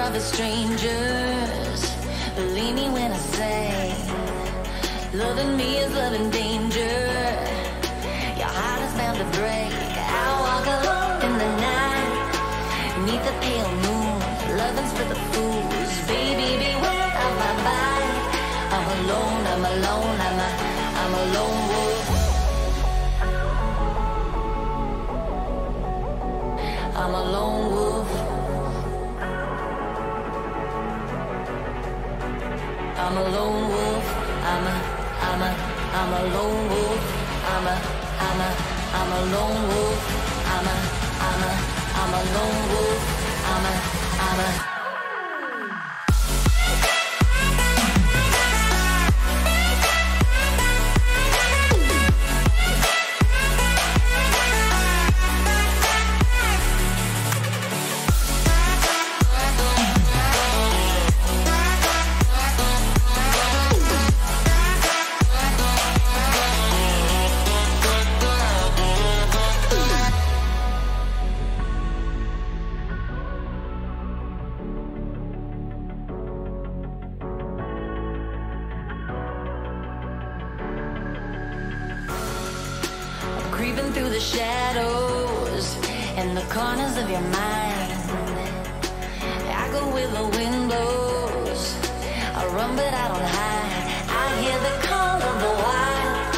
The strangers, believe me when I say, loving me is loving danger. Your heart is bound to break. I walk alone in the night, beneath the pale moon. Loving's for the fools, baby, beware of my bite. I'm alone, I'm alone, I'm a lone wolf. I'm a lone wolf. I'm a lone wolf, I'm a lone wolf, I'm a lone wolf, I'm a lone wolf, I'm a creeping through the shadows and the corners of your mind. I go where the wind blows, I run but I don't hide. I hear the call of the wild,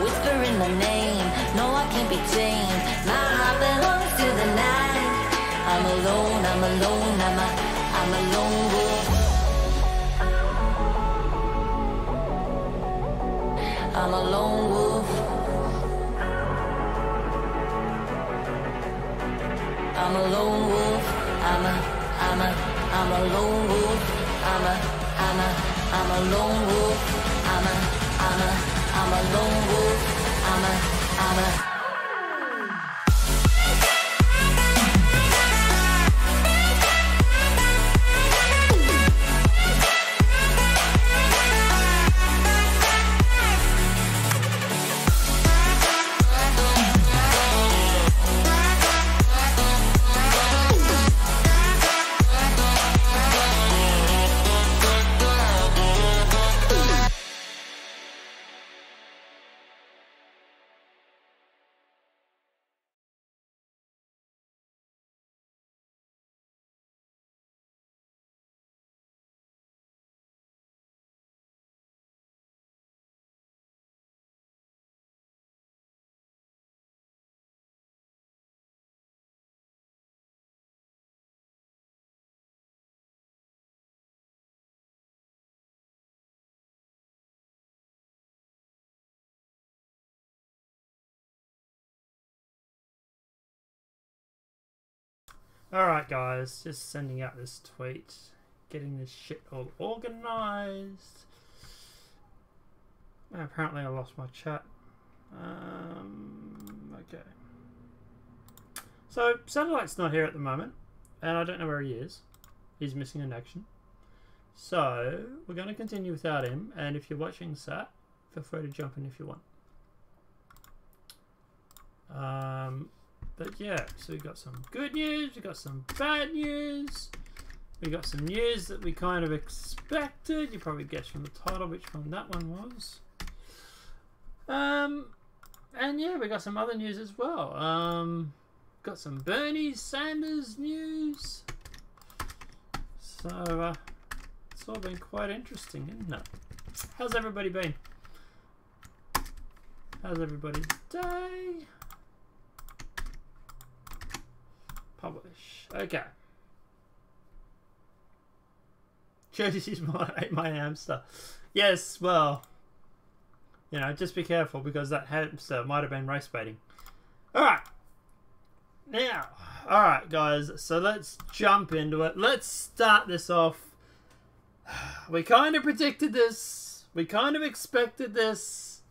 whispering my name. No, I can't be tamed. My heart belongs to the night. I'm alone, I'm alone, I'm a lone wolf. I'm a lone wolf. I'm a lone wolf. I'm a lone wolf. I'm a lone wolf. I'm a lone wolf. I'm a Alright guys, just sending out this tweet, getting this shit all organised. Apparently I lost my chat. Okay. So, Satellite's not here at the moment, and I don't know where he is. He's missing in action. So, we're going to continue without him, and if you're watching Sat, feel free to jump in if you want. But yeah, so we got some good news, we got some bad news, we got some news that we kind of expected. You probably guessed from the title which one that one was. And yeah, we got some other news as well. Got some Bernie Sanders news. So it's all been quite interesting, isn't it? How's everybody been? How's everybody's day? Publish. Okay. Jussie Smollett ate my hamster. Yes, well, you know, just be careful because that hamster might have been race baiting. Alright. Now, alright guys, so let's jump into it. Let's start this off. We kind of predicted this. We kind of expected this.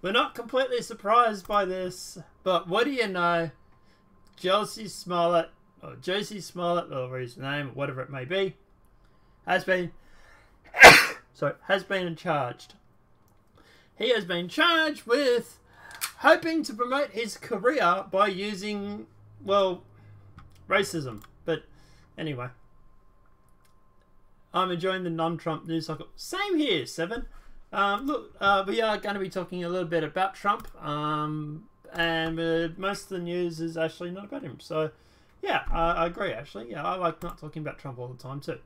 We're not completely surprised by this. But what do you know? Jussie Smollett, or Jussie Smollett, or his name, or whatever it may be, has been charged. He has been charged with hoping to promote his career by using, well, racism. But anyway, I'm enjoying the non-Trump news cycle. Same here, Seven. Look, we are going to be talking a little bit about Trump. And most of the news is actually not about him. So, yeah, I agree, actually. Yeah, I like not talking about Trump all the time, too.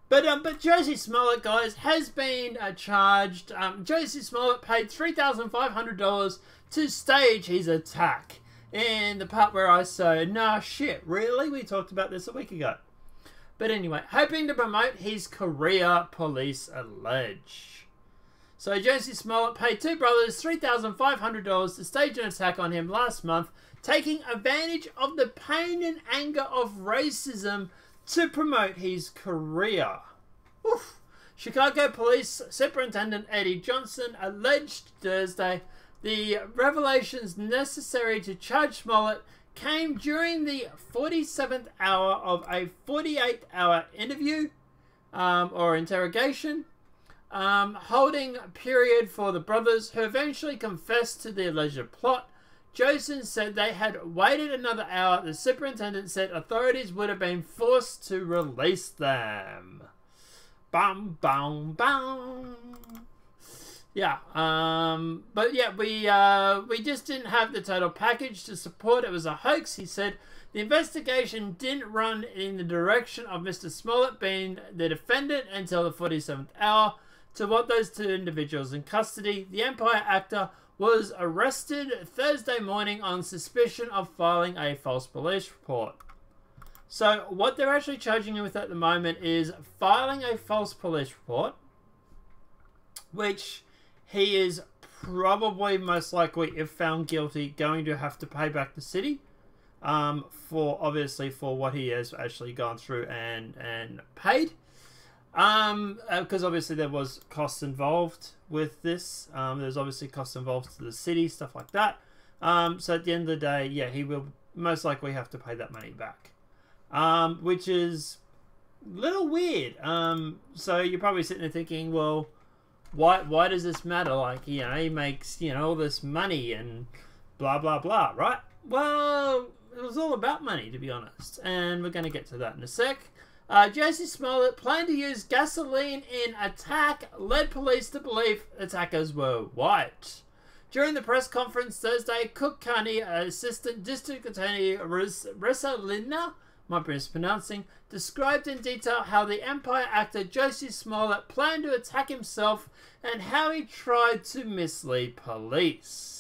But Jussie Smollett, guys, has been charged. Jussie Smollett paid $3,500 to stage his attack. In the part where I say, nah, shit, really? We talked about this a week ago. But anyway, hoping to promote his career, police allege. So Jussie Smollett paid two brothers $3,500 to stage an attack on him last month, taking advantage of the pain and anger of racism to promote his career. Oof. Chicago Police Superintendent Ethe Johnson alleged Thursday the revelations necessary to charge Smollett came during the 47th hour of a 48-hour interview or interrogation. Holding period for the brothers, who eventually confessed to the alleged plot. Johnson said they had waited another hour. The superintendent said authorities would have been forced to release them. Bum, bum, bum. Yeah, but yeah, we just didn't have the total package to support. It was a hoax, he said. The investigation didn't run in the direction of Mr. Smollett being the defendant until the 47th hour. To what those two individuals in custody, the Empire actor was arrested Thursday morning on suspicion of filing a false police report. So what they're actually charging him with at the moment is filing a false police report, which he is probably most likely, if found guilty, going to have to pay back the city for what he has actually gone through and paid. Because obviously there was costs involved with this. There's obviously costs involved to the city, stuff like that. So at the end of the day, yeah, he will most likely have to pay that money back. Which is a little weird. So you're probably sitting there thinking, well, why does this matter? Like, you know, he makes, you know, all this money and blah, blah, blah, right? Well, it was all about money, to be honest. And we're going to get to that in a sec. Jussie Smollett planned to use gasoline in attack, led police to believe attackers were white. During the press conference Thursday, Cook County Assistant District Attorney Ressa Lindner, might be mispronouncing, described in detail how the Empire actor Jussie Smollett planned to attack himself and how he tried to mislead police.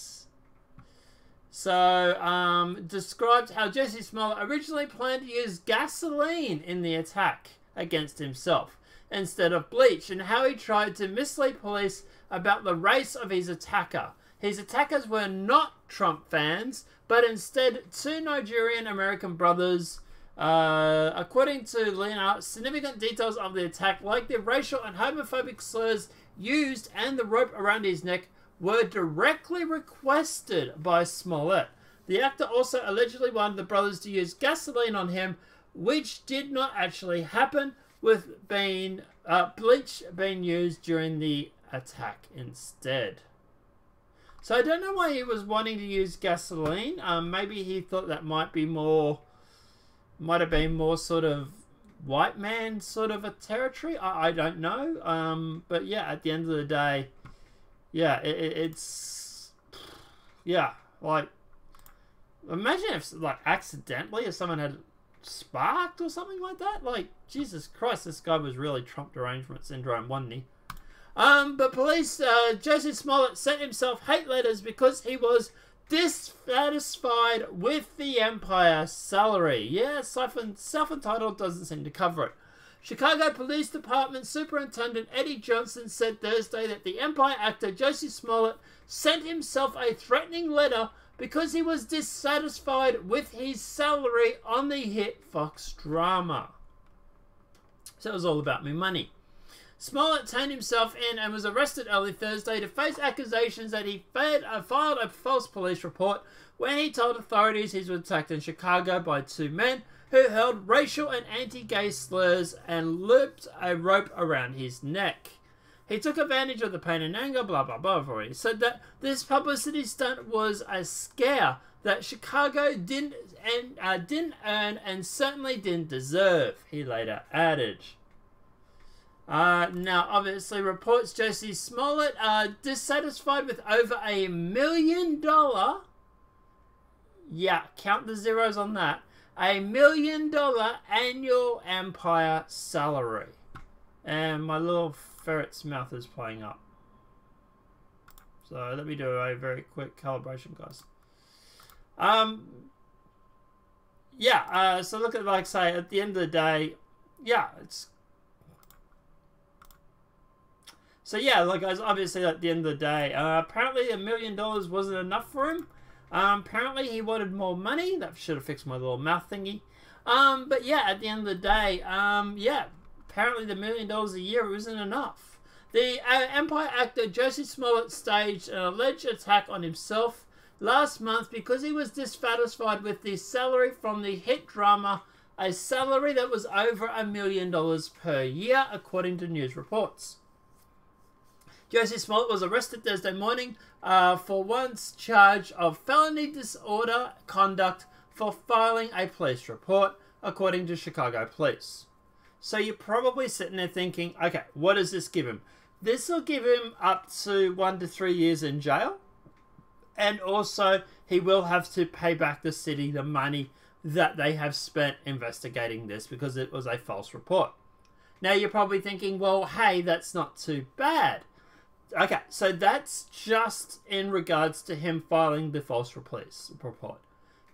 So, described how Jussie Smollett originally planned to use gasoline in the attack against himself instead of bleach, and how he tried to mislead police about the race of his attacker. His attackers were not Trump fans, but instead two Nigerian American brothers. According to Lena, significant details of the attack, like the racial and homophobic slurs used and the rope around his neck, were directly requested by Smollett. The actor also allegedly wanted the brothers to use gasoline on him, which did not actually happen, with bleach being used during the attack instead. So I don't know why he was wanting to use gasoline. Maybe he thought that might have been more sort of white man sort of a territory. I don't know. But yeah, at the end of the day, yeah, it's yeah, like, imagine if, like, accidentally, if someone had sparked or something like that. Like, Jesus Christ, this guy was really Trump derangement syndrome, wasn't he? But police, Jussie Smollett sent himself hate letters because he was dissatisfied with the Empire salary. Yeah, self-entitled doesn't seem to cover it. Chicago Police Department Superintendent Eddie Johnson said Thursday that the Empire actor Jussie Smollett sent himself a threatening letter because he was dissatisfied with his salary on the hit Fox drama. So it was all about me money. Smollett turned himself in and was arrested early Thursday to face accusations that he filed a false police report when he told authorities he was attacked in Chicago by two men who held racial and anti-gay slurs and looped a rope around his neck. He took advantage of the pain and anger, blah, blah, blah. I've already said that. This publicity stunt was a scare that Chicago didn't earn and certainly didn't deserve, he later added. Now, obviously, reports Jussie Smollett dissatisfied with over $1 million. Yeah, count the zeros on that. $1 million annual Empire salary. And my little ferret's mouth is playing up. So let me do a very quick calibration, guys. So look at, like, say, at the end of the day, yeah, it's... So yeah, like, guys, obviously at the end of the day, apparently $1 million wasn't enough for him. Apparently he wanted more money. That should have fixed my little mouth thingy. But yeah, at the end of the day, yeah, apparently the $1 million a year isn't enough. The Empire actor Jussie Smollett staged an alleged attack on himself last month because he was dissatisfied with the salary from the hit drama, a salary that was over $1 million per year, according to news reports. Jussie Smollett was arrested Thursday morning for one charge of felony disorder conduct for filing a police report, according to Chicago police. So you're probably sitting there thinking, okay, what does this give him? This will give him up to 1 to 3 years in jail. And also, he will have to pay back the city the money that they have spent investigating this because it was a false report. Now you're probably thinking, well, hey, that's not too bad. Okay, so that's just in regards to him filing the false report.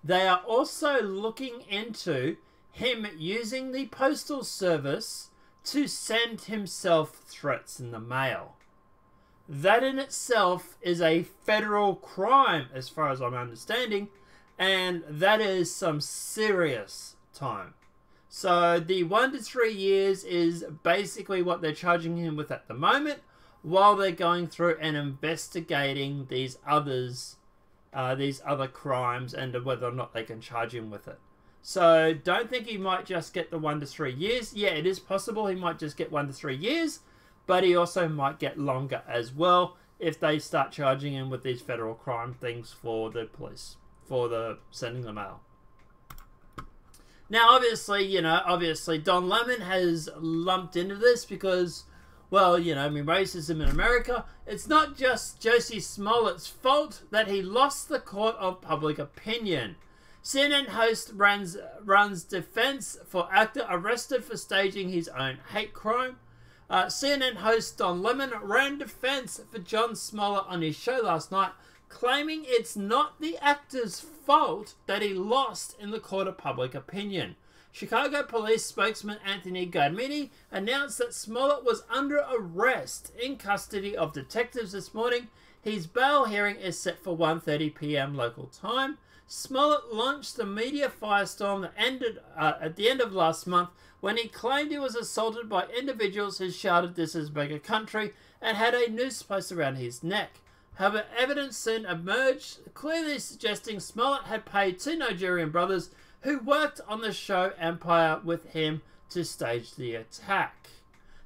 They are also looking into him using the postal service to send himself threats in the mail. That in itself is a federal crime, as far as I'm understanding, and that is some serious time. So the 1 to 3 years is basically what they're charging him with at the moment, while they're going through and investigating these other crimes and whether or not they can charge him with it. So don't think he might just get the 1 to 3 years. Yeah, it is possible he might just get 1 to 3 years, but he also might get longer as well if they start charging him with these federal crime things for the police, for the sending the mail. Now, obviously, Don Lemon has lumped into this because, well, racism in America. It's not just Jussie Smollett's fault that he lost the court of public opinion. CNN host runs defense for actor arrested for staging his own hate crime. CNN host Don Lemon ran defense for John Smollett on his show last night, claiming it's not the actor's fault that he lost in the court of public opinion. Chicago police spokesman Anthony Garmini announced that Smollett was under arrest in custody of detectives this morning. His bail hearing is set for 1:30 p.m. local time. Smollett launched the media firestorm that ended at the end of last month when he claimed he was assaulted by individuals who shouted "This is mega country" and had a noose placed around his neck. However, evidence soon emerged, clearly suggesting Smollett had paid 2 Nigerian brothers who worked on the show Empire with him to stage the attack.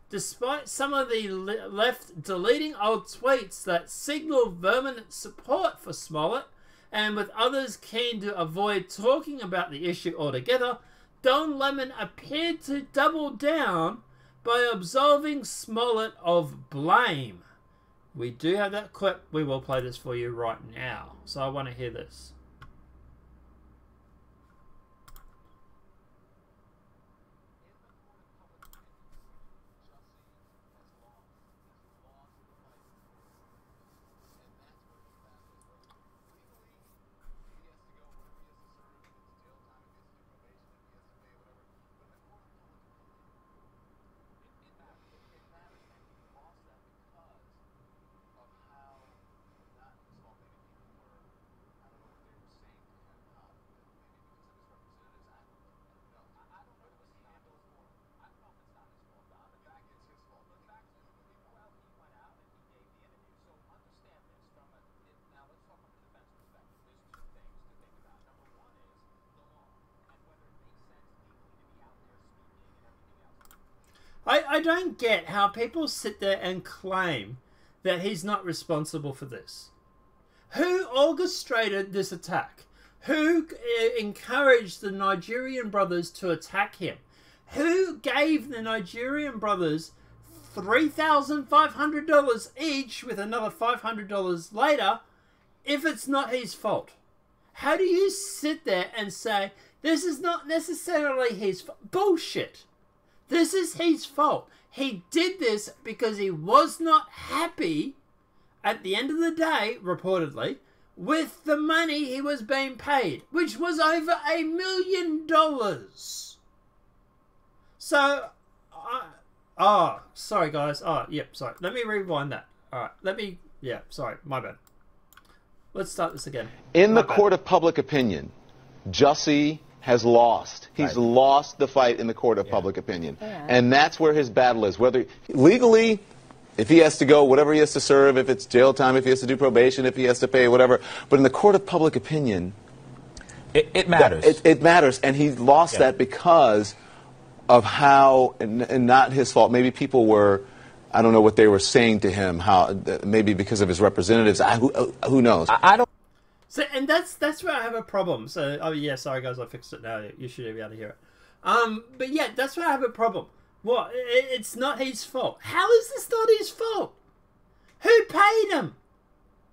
Despite some of the left deleting old tweets that signaled permanent support for Smollett, and with others keen to avoid talking about the issue altogether, Don Lemon appeared to double down by absolving Smollett of blame. We do have that clip. We will play this for you right now. So I want to hear this. I don't get how people sit there and claim that he's not responsible for this. Who orchestrated this attack? Who encouraged the Nigerian brothers to attack him? Who gave the Nigerian brothers $3,500 each with another $500 later if it's not his fault? How do you sit there and say, this is not necessarily his fault? Bullshit. This is his fault. He did this because he was not happy at the end of the day, reportedly, with the money he was being paid, which was over $1 million. So, sorry guys. Sorry. Let me rewind that. Alright, sorry, my bad. Let's start this again. In the court of public opinion, Jussie has lost. He's lost the fight in the court of public opinion. Yeah. And that's where his battle is. Whether legally, if he has to go, whatever he has to serve, if it's jail time, if he has to do probation, if he has to pay, whatever. But in the court of public opinion, it matters. It matters. And he lost that because of how, and not his fault. Maybe people were, I don't know what they were saying to him, how maybe because of his representatives. Who knows? I don't. So, and that's where I have a problem. So, sorry guys, I fixed it now. You should be able to hear it. But yeah, that's where I have a problem. What? It's not his fault. How is this not his fault? Who paid him?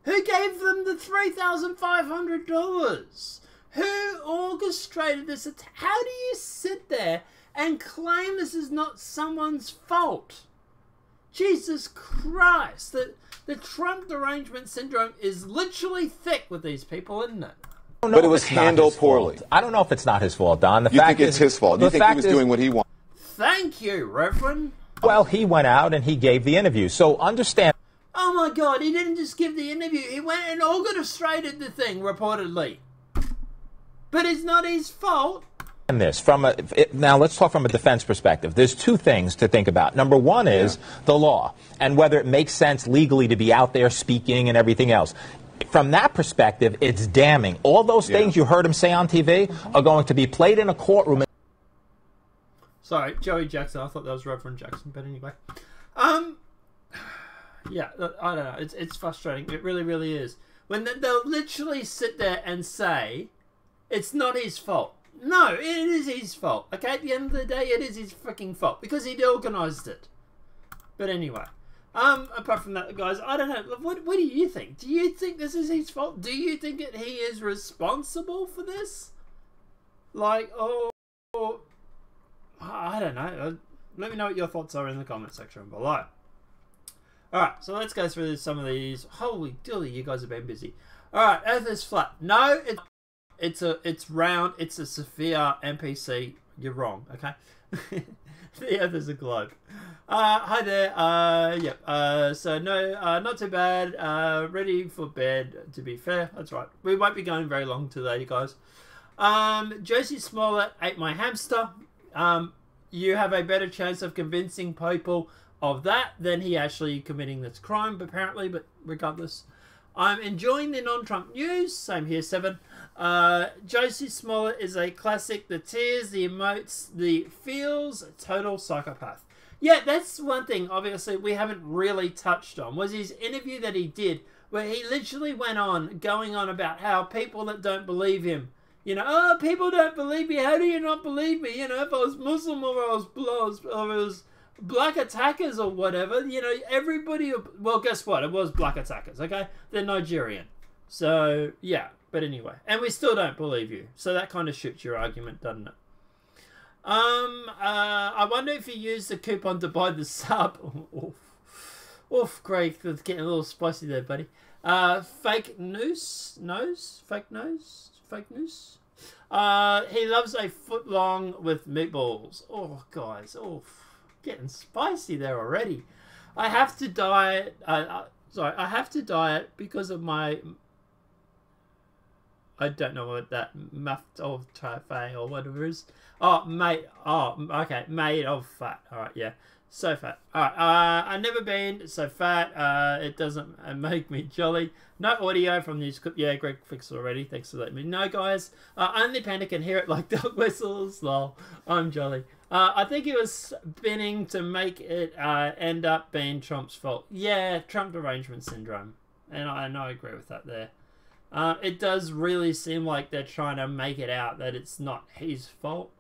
Who gave them the $3,500? Who orchestrated this? How do you sit there and claim this is not someone's fault? Jesus Christ. The Trump derangement syndrome is literally thick with these people, isn't it? But it was handled poorly. I don't know if it's not his fault, Don. You think it's his fault? You think he was doing what he wanted? Thank you, Reverend. Well, he went out and he gave the interview. So understand. Oh my God, he didn't just give the interview. He went and orchestrated the thing, reportedly. But it's not his fault. And this now let's talk from a defense perspective. There's two things to think about. Number one is the law and whether it makes sense legally to be out there speaking and everything else. From that perspective, it's damning. All those things you heard him say on TV are going to be played in a courtroom. Sorry, Joey Jackson. I thought that was Reverend Jackson, but anyway. Yeah, I don't know. It's frustrating. It really, really is. When they'll literally sit there and say, it's not his fault. No, it is his fault. Okay, at the end of the day, it is his freaking fault because he'd organised it. But anyway, apart from that, guys, I don't know. What do you think? Do you think this is his fault? Do you think that he is responsible for this? Like, I don't know. Let me know what your thoughts are in the comment section below. Alright, so let's go through some of these. Holy dilly, you guys have been busy. Alright, Earth is flat. No, it's round. It's a Sophia NPC. You're wrong, okay? The Earth is a globe. Hi there. So no, not too bad. Ready for bed, to be fair. That's right. We won't be going very long today, you guys. Jussie Smollett ate my hamster. You have a better chance of convincing people of that than he actually committing this crime, apparently, but regardless. I'm enjoying the non-Trump news. Same here, 7. Jussie Smollett is a classic. The tears, the emotes, the feels, total psychopath. Yeah, that's one thing, obviously, we haven't really touched on, was his interview that he did, where he literally went on, going on about how people that don't believe him, you know, oh, people don't believe me, how do you not believe me? You know, if I was Muslim or I was black attackers or whatever, you know, everybody, well, guess what? It was black attackers, okay? They're Nigerian. So, yeah, but anyway. And we still don't believe you. So that kind of shoots your argument, doesn't it? I wonder if you used the coupon to buy the sub. Oof, Greg, it's getting a little spicy there, buddy. Fake news? Fake news? He loves a foot long with meatballs. Oh, guys, oof. Getting spicy there already. I have to diet. I have to diet because of my. I don't know what that muffed of trife or whatever it is. Oh, mate. Oh, okay. Made of fat. All right, yeah. So fat. All right. I've never been so fat. It doesn't make me jolly. No audio from these. Yeah, Greg fixed it already. Thanks for letting me know, guys. Only Panda can hear it like dog whistles. Lol. I'm jolly. I think he was spinning to make it end up being Trump's fault. Yeah, Trump derangement syndrome. And I agree with that there. It does really seem like they're trying to make it out that it's not his fault.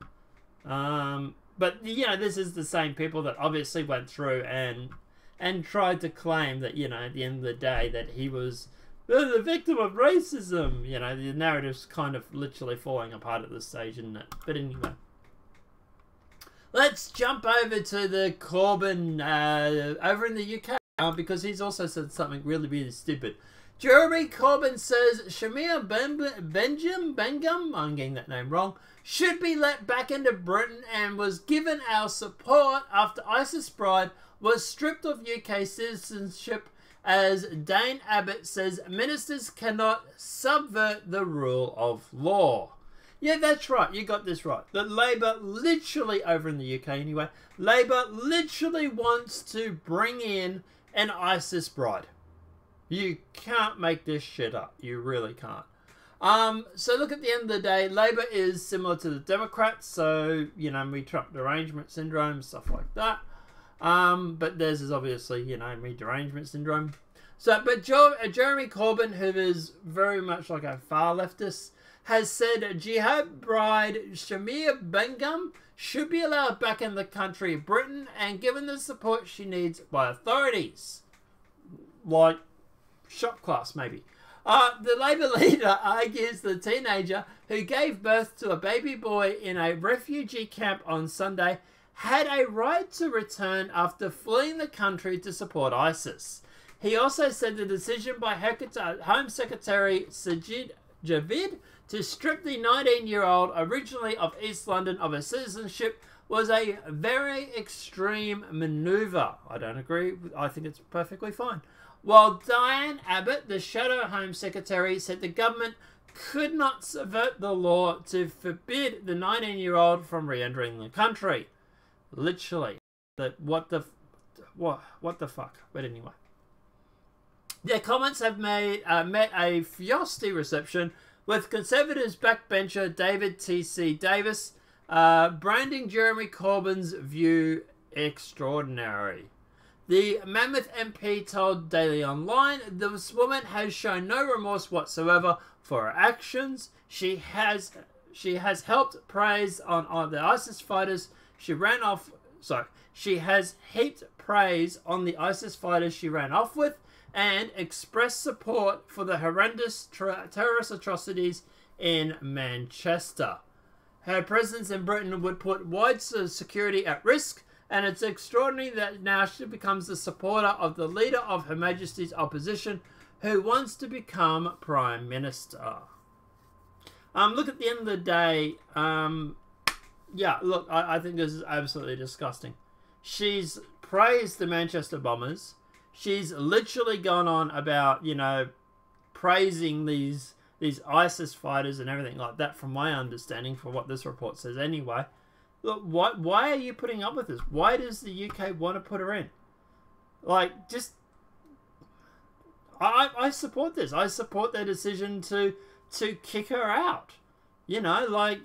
But, you know, this is the same people that obviously went through and tried to claim that, you know, at the end of the day that he was the victim of racism. You know, the narrative's kind of literally falling apart at this stage, isn't it? But anyway. Let's jump over to the Corbyn over in the UK because he's also said something really, really stupid. Jeremy Corbyn says Shamir Bengum, I'm getting that name wrong, should be let back into Britain and was given our support after ISIS bride was stripped of UK citizenship, as Dane Abbott says ministers cannot subvert the rule of law. Yeah, that's right. You got this right. That Labour literally, over in the UK anyway, Labour literally wants to bring in an ISIS bride. You can't make this shit up. You really can't. So look, at the end of the day, Labour is similar to the Democrats. So, you know, me Trump derangement syndrome, stuff like that. But theirs is obviously, you know, me derangement syndrome. So, but Jeremy Corbyn, who is very much like a far leftist, has said jihad bride Shamir Bengum should be allowed back in the country of Britain and given the support she needs by authorities. Like shop class, maybe. The Labour leader argues the teenager who gave birth to a baby boy in a refugee camp on Sunday had a right to return after fleeing the country to support ISIS. He also said the decision by Home Secretary Sajid Javid to strip the 19-year-old, originally of East London, of her citizenship was a very extreme manoeuvre. I don't agree. I think it's perfectly fine. While Diane Abbott, the Shadow Home Secretary, said the government could not subvert the law to forbid the 19-year-old from re-entering the country. Literally. What the fuck? But anyway. Their comments have met a feisty reception, with Conservatives backbencher David T.C. Davis branding Jeremy Corbyn's view extraordinary. The Mammoth MP told Daily Online, this woman has shown no remorse whatsoever for her actions. She has helped praise on the ISIS fighters she ran off. Sorry, she has heaped praise on the ISIS fighters she ran off with, and expressed support for the horrendous terrorist atrocities in Manchester. Her presence in Britain would put wide security at risk, and it's extraordinary that now she becomes the supporter of the leader of Her Majesty's opposition, who wants to become Prime Minister. Look, at the end of the day, yeah, look, I think this is absolutely disgusting. She's praised the Manchester bombers. She's literally gone on about, you know, praising these ISIS fighters and everything like that, from my understanding, for what this report says anyway. Look, why are you putting up with this? Why does the UK want to put her in? Like, just... I support this. I support their decision to kick her out. You know, like...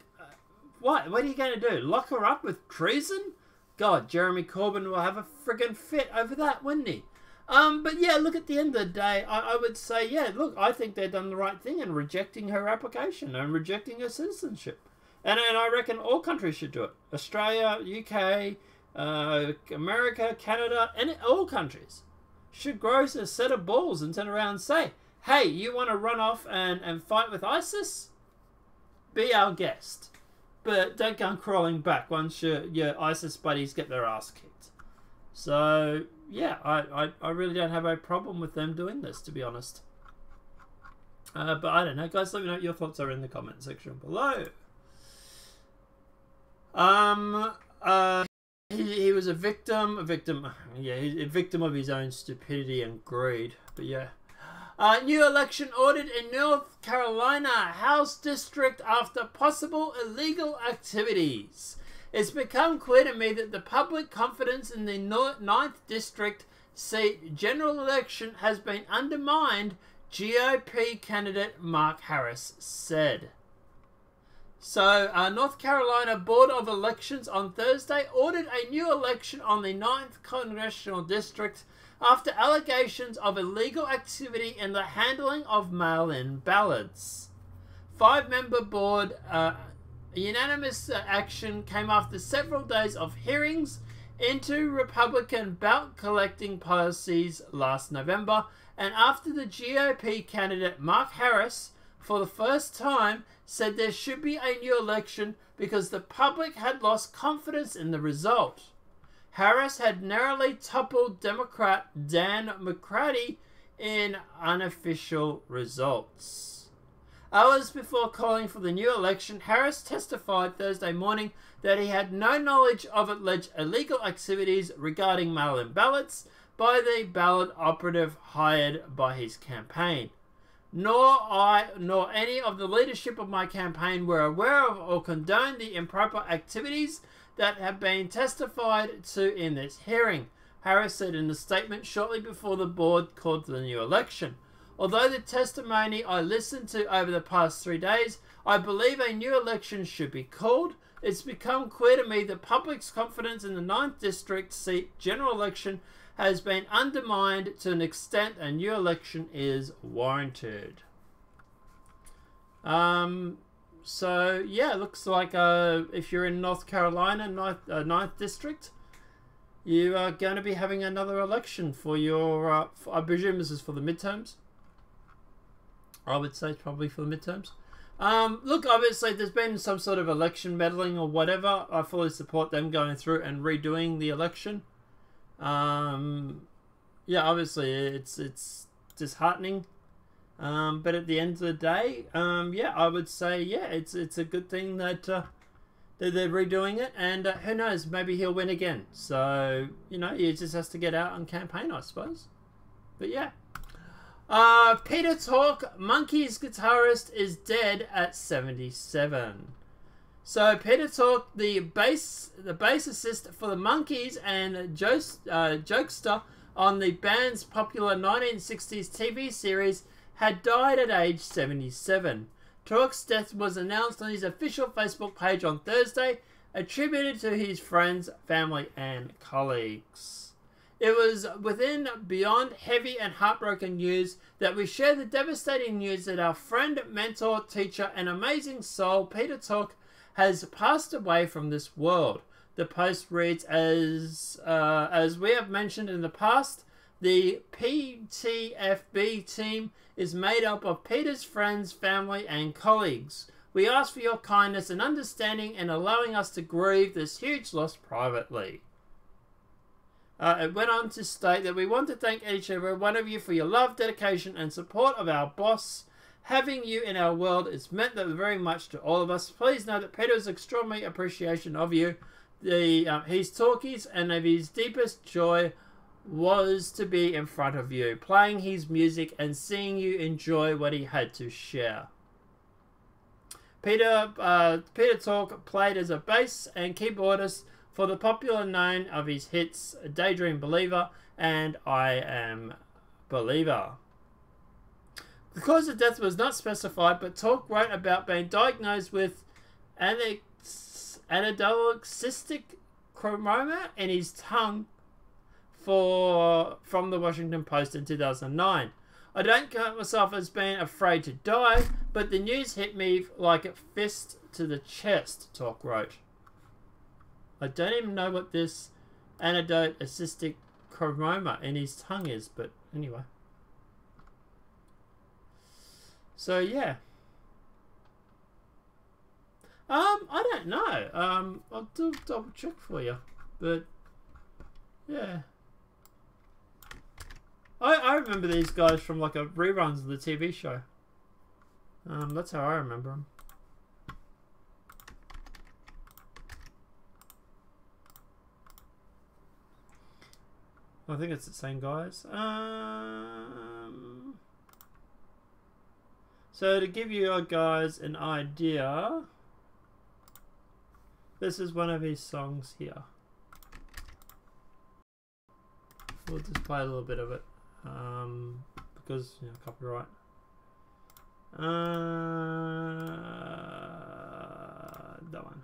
What are you going to do? Lock her up with treason? God, Jeremy Corbyn will have a friggin' fit over that, wouldn't he? But yeah, look, at the end of the day, I would say, yeah, look, I think they've done the right thing in rejecting her application and rejecting her citizenship. And I reckon all countries should do it. Australia, UK, America, Canada, and all countries should grow a set of balls and turn around and say, hey, you want to run off and fight with ISIS? Be our guest. But don't come crawling back once your ISIS buddies get their ass kicked. So, yeah, I really don't have a problem with them doing this, to be honest. But I don't know, guys, let me know what your thoughts are in the comment section below. He was a victim of his own stupidity and greed. But yeah. New election ordered in North Carolina House District after possible illegal activities. It's become clear to me that the public confidence in the 9th District seat general election has been undermined, GOP candidate Mark Harris said. So, North Carolina Board of Elections on Thursday ordered a new election on the 9th Congressional District after allegations of illegal activity in the handling of mail-in ballots. 5-member board unanimous action came after several days of hearings into Republican ballot collecting policies last November, and after the GOP candidate Mark Harris, for the first time, said there should be a new election because the public had lost confidence in the result. Harris had narrowly toppled Democrat Dan McCarty in unofficial results. Hours before calling for the new election, Harris testified Thursday morning that he had no knowledge of alleged illegal activities regarding mail-in ballots by the ballot operative hired by his campaign. Nor I nor any of the leadership of my campaign were aware of or condoned the improper activities that have been testified to in this hearing, Harris said in a statement shortly before the board called for the new election. Although the testimony I listened to over the past 3 days, I believe a new election should be called. It's become clear to me that public's confidence in the 9th District seat general election has been undermined to an extent a new election is warranted. So, yeah, looks like if you're in North Carolina, 9th District, you are going to be having another election for your, I presume this is for the midterms. I would say probably for the midterms. Look, obviously there's been some sort of election meddling or whatever. I fully support them going through and redoing the election. Yeah, obviously it's disheartening. But at the end of the day, yeah, I would say, yeah, it's a good thing that they're redoing it, and who knows, maybe he'll win again. So, you know, he just has to get out and campaign, I suppose. But yeah. Peter Tork, Monkees guitarist, is dead at 77. So Peter Tork, the bassist for the Monkees and jokester on the band's popular 1960s TV series, had died at age 77. Tork's death was announced on his official Facebook page on Thursday, attributed to his friends, family, and colleagues. It was within beyond heavy and heartbroken news that we share the devastating news that our friend, mentor, teacher, and amazing soul, Peter Tork, has passed away from this world. The post reads, as we have mentioned in the past, the PTFB team is made up of Peter's friends, family, and colleagues. We ask for your kindness and understanding in allowing us to grieve this huge loss privately. It went on to state that we want to thank each and every one of you for your love, dedication, and support of our boss. Having you in our world has meant that very much to all of us. Please know that Peter's extraordinary appreciation of you, his talkies, and of his deepest joy was to be in front of you, playing his music and seeing you enjoy what he had to share. Peter Tork played as a bass and keyboardist for the popular known of his hits Daydream Believer and I Am Believer. The cause of death was not specified, but Tork wrote about being diagnosed with anadolic cystic chromoma in his tongue from the Washington Post in 2009. I don't count myself as being afraid to die, but the news hit me like a fist to the chest, Tork wrote. I don't even know what this anadolic cystic chromoma in his tongue is, but anyway. So yeah. I don't know. I'll double check for you, but yeah. I remember these guys from like a reruns of the TV show. That's how I remember them. I think it's the same guys. So to give you guys an idea, this is one of his songs here. We'll just play a little bit of it, because, you know, copyright. That one.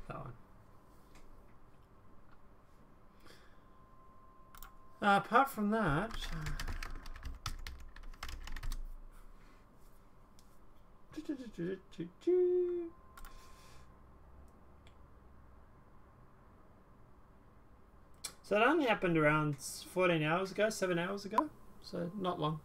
That one. Apart from that, so it only happened around 14 hours ago, 7 hours ago, so not long.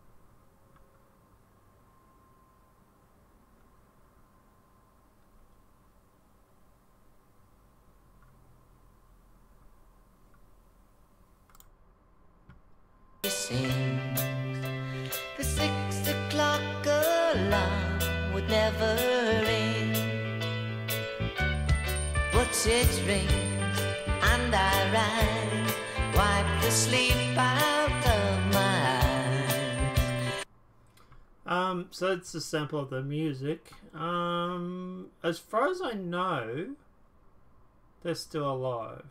The 6 o'clock alarm would never ring, but it rings and I rise, wipe the sleep out of my eyes. So it's a sample of the music. As far as I know, they're still alive.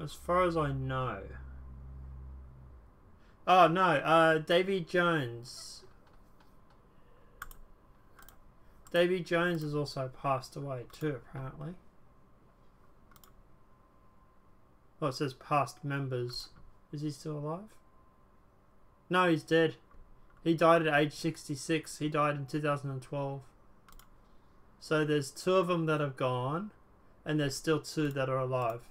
As far as I know. Oh no, Davy Jones. Davy Jones has also passed away too, apparently. Oh, it says past members. Is he still alive? No, he's dead. He died at age 66. He died in 2012. So there's 2 of them that have gone, and there's still 2 that are alive.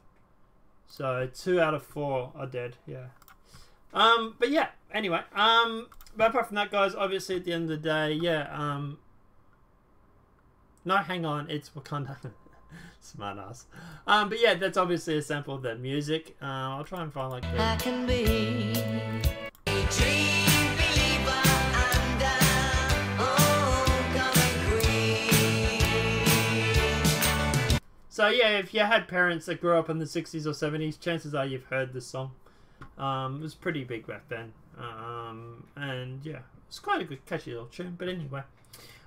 So 2 out of 4 are dead. Yeah. But yeah. Anyway. But apart from that, guys, obviously at the end of the day, yeah. No, hang on. It's Wakanda. Smart ass. But yeah, that's obviously a sample of that music. I'll try and find like the... I can be a dream believer under homecoming queen. So yeah, if you had parents that grew up in the 60s or 70s, chances are you've heard this song. It was pretty big back then. And yeah, it's quite a good catchy little tune. But anyway.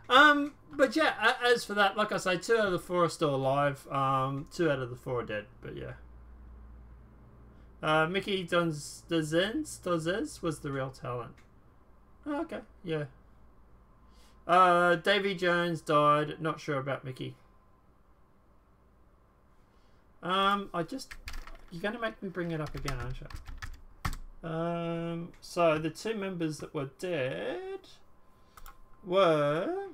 But yeah, as for that, like I say, 2 out of the 4 are still alive. 2 out of the 4 are dead. But yeah. Mickey Dozens was the real talent. Oh, okay, yeah. Davy Jones died. Not sure about Mickey. You're gonna make me bring it up again, aren't you? So the 2 members that were dead were...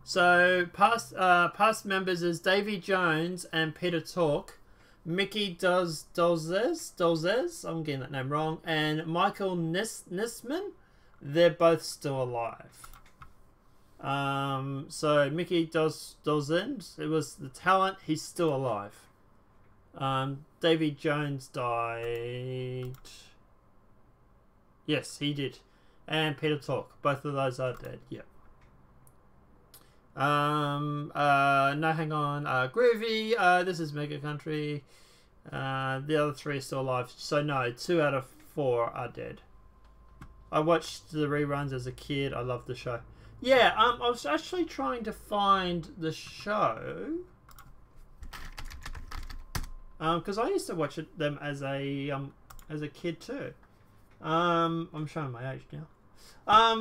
So past members is Davy Jones and Peter Tork, Mickey Dolzes, I'm getting that name wrong, and Michael Nisman. They're both still alive. So Mickey Dolzens, it was the talent. He's still alive. Davy Jones died. Yes, he did. And Peter Tork. Both of those are dead. Yep. No, hang on. Groovy. This is Mega Country. The other 3 are still alive. So no, 2 out of 4 are dead. I watched the reruns as a kid. I loved the show. Yeah, I was actually trying to find the show. Because I used to watch them as a kid too. I'm showing my age now.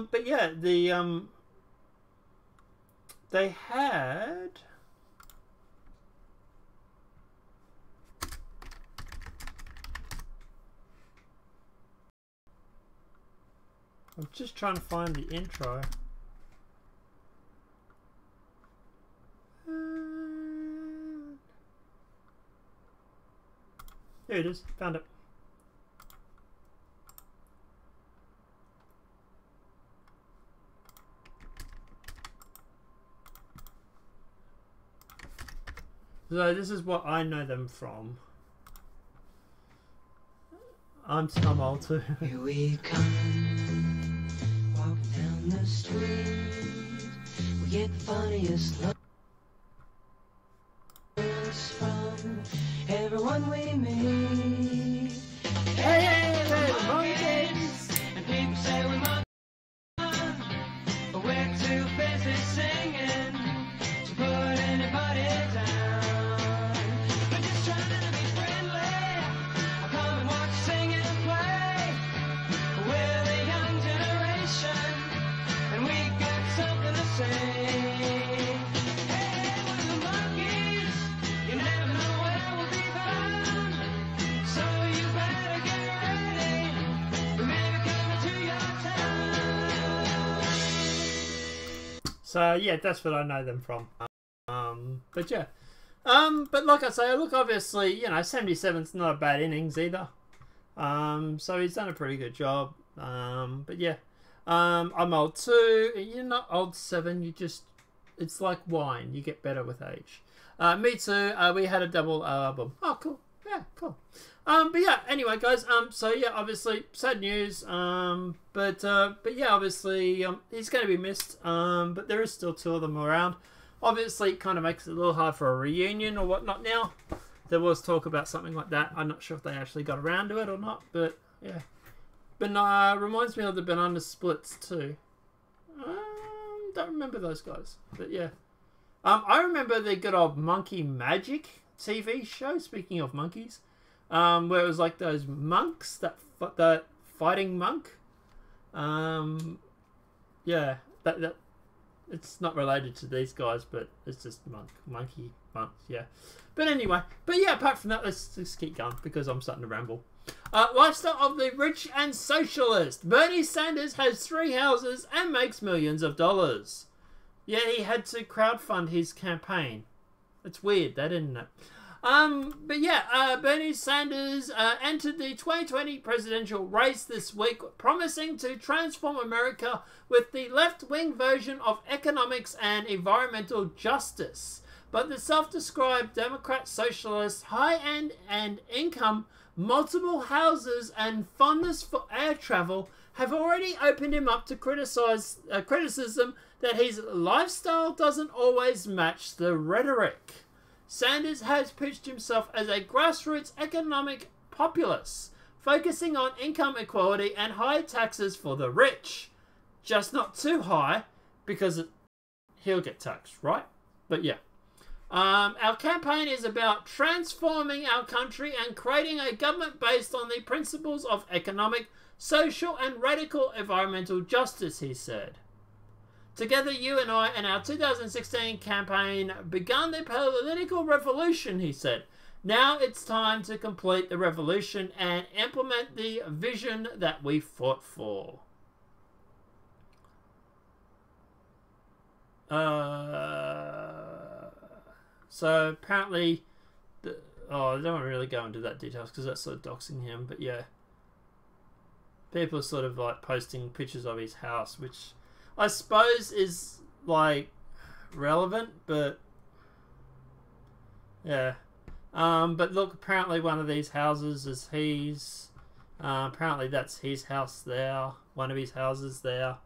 But yeah, they had... I'm just trying to find the intro. Here it is. Found it. So this is what I know them from. I'm old too. Here we come, walking down the street. We get the funniest looks from everyone we meet. Hey, hey, hey, monkeys! And people say we must, but we're too busy singing to put anybody down. We're just trying to be friendly. I'll come and watch, sing and play. We're the young generation, and we got something to say. Hey, we're the monkeys. You never know where we'll be found, so you better get ready. We may be coming to your town. So yeah, that's what I know them from. But yeah. But like I say, look, obviously, you know, 77's not a bad innings either. So he's done a pretty good job. But yeah. I'm old too. You're not old 7, you just, it's like wine, you get better with age. Me too. We had a double album. Oh, cool. Yeah, cool. But yeah, anyway, guys. So yeah, obviously, sad news. But yeah, obviously, he's going to be missed. But there is still 2 of them around. Obviously, it kind of makes it a little hard for a reunion or whatnot now. There was talk about something like that. I'm not sure if they actually got around to it or not. But yeah. But reminds me of the Banana Splits too. Don't remember those guys. But yeah. I remember the good old Monkey Magic TV show, speaking of monkeys, where it was like those monks, that fighting monk. Yeah, that it's not related to these guys, but it's just monkey monks, yeah. But anyway, but yeah, apart from that, let's just keep going because I'm starting to ramble. Lifestyle of the rich and socialist. Bernie Sanders has 3 houses and makes millions of dollars. Yeah, he had to crowdfund his campaign. It's weird, that, isn't it? But yeah, Bernie Sanders entered the 2020 presidential race this week, promising to transform America with the left-wing version of economics and environmental justice. But the self-described Democrat socialist, high-end and income, multiple houses, and fondness for air travel have already opened him up to criticism that his lifestyle doesn't always match the rhetoric. Sanders has pitched himself as a grassroots economic populist, focusing on income equality and high taxes for the rich. Just not too high, because he'll get taxed, right? But yeah. Our campaign is about transforming our country and creating a government based on the principles of economic, social, and radical environmental justice, he said. Together, you and I and our 2016 campaign began the political revolution, he said. Now it's time to complete the revolution and implement the vision that we fought for. So apparently, I don't really go into that details because that's sort of doxing him, but yeah. People are sort of like posting pictures of his house, which I suppose is like relevant, but yeah. But look, apparently one of these houses is his. Apparently that's his house there. One of his houses there.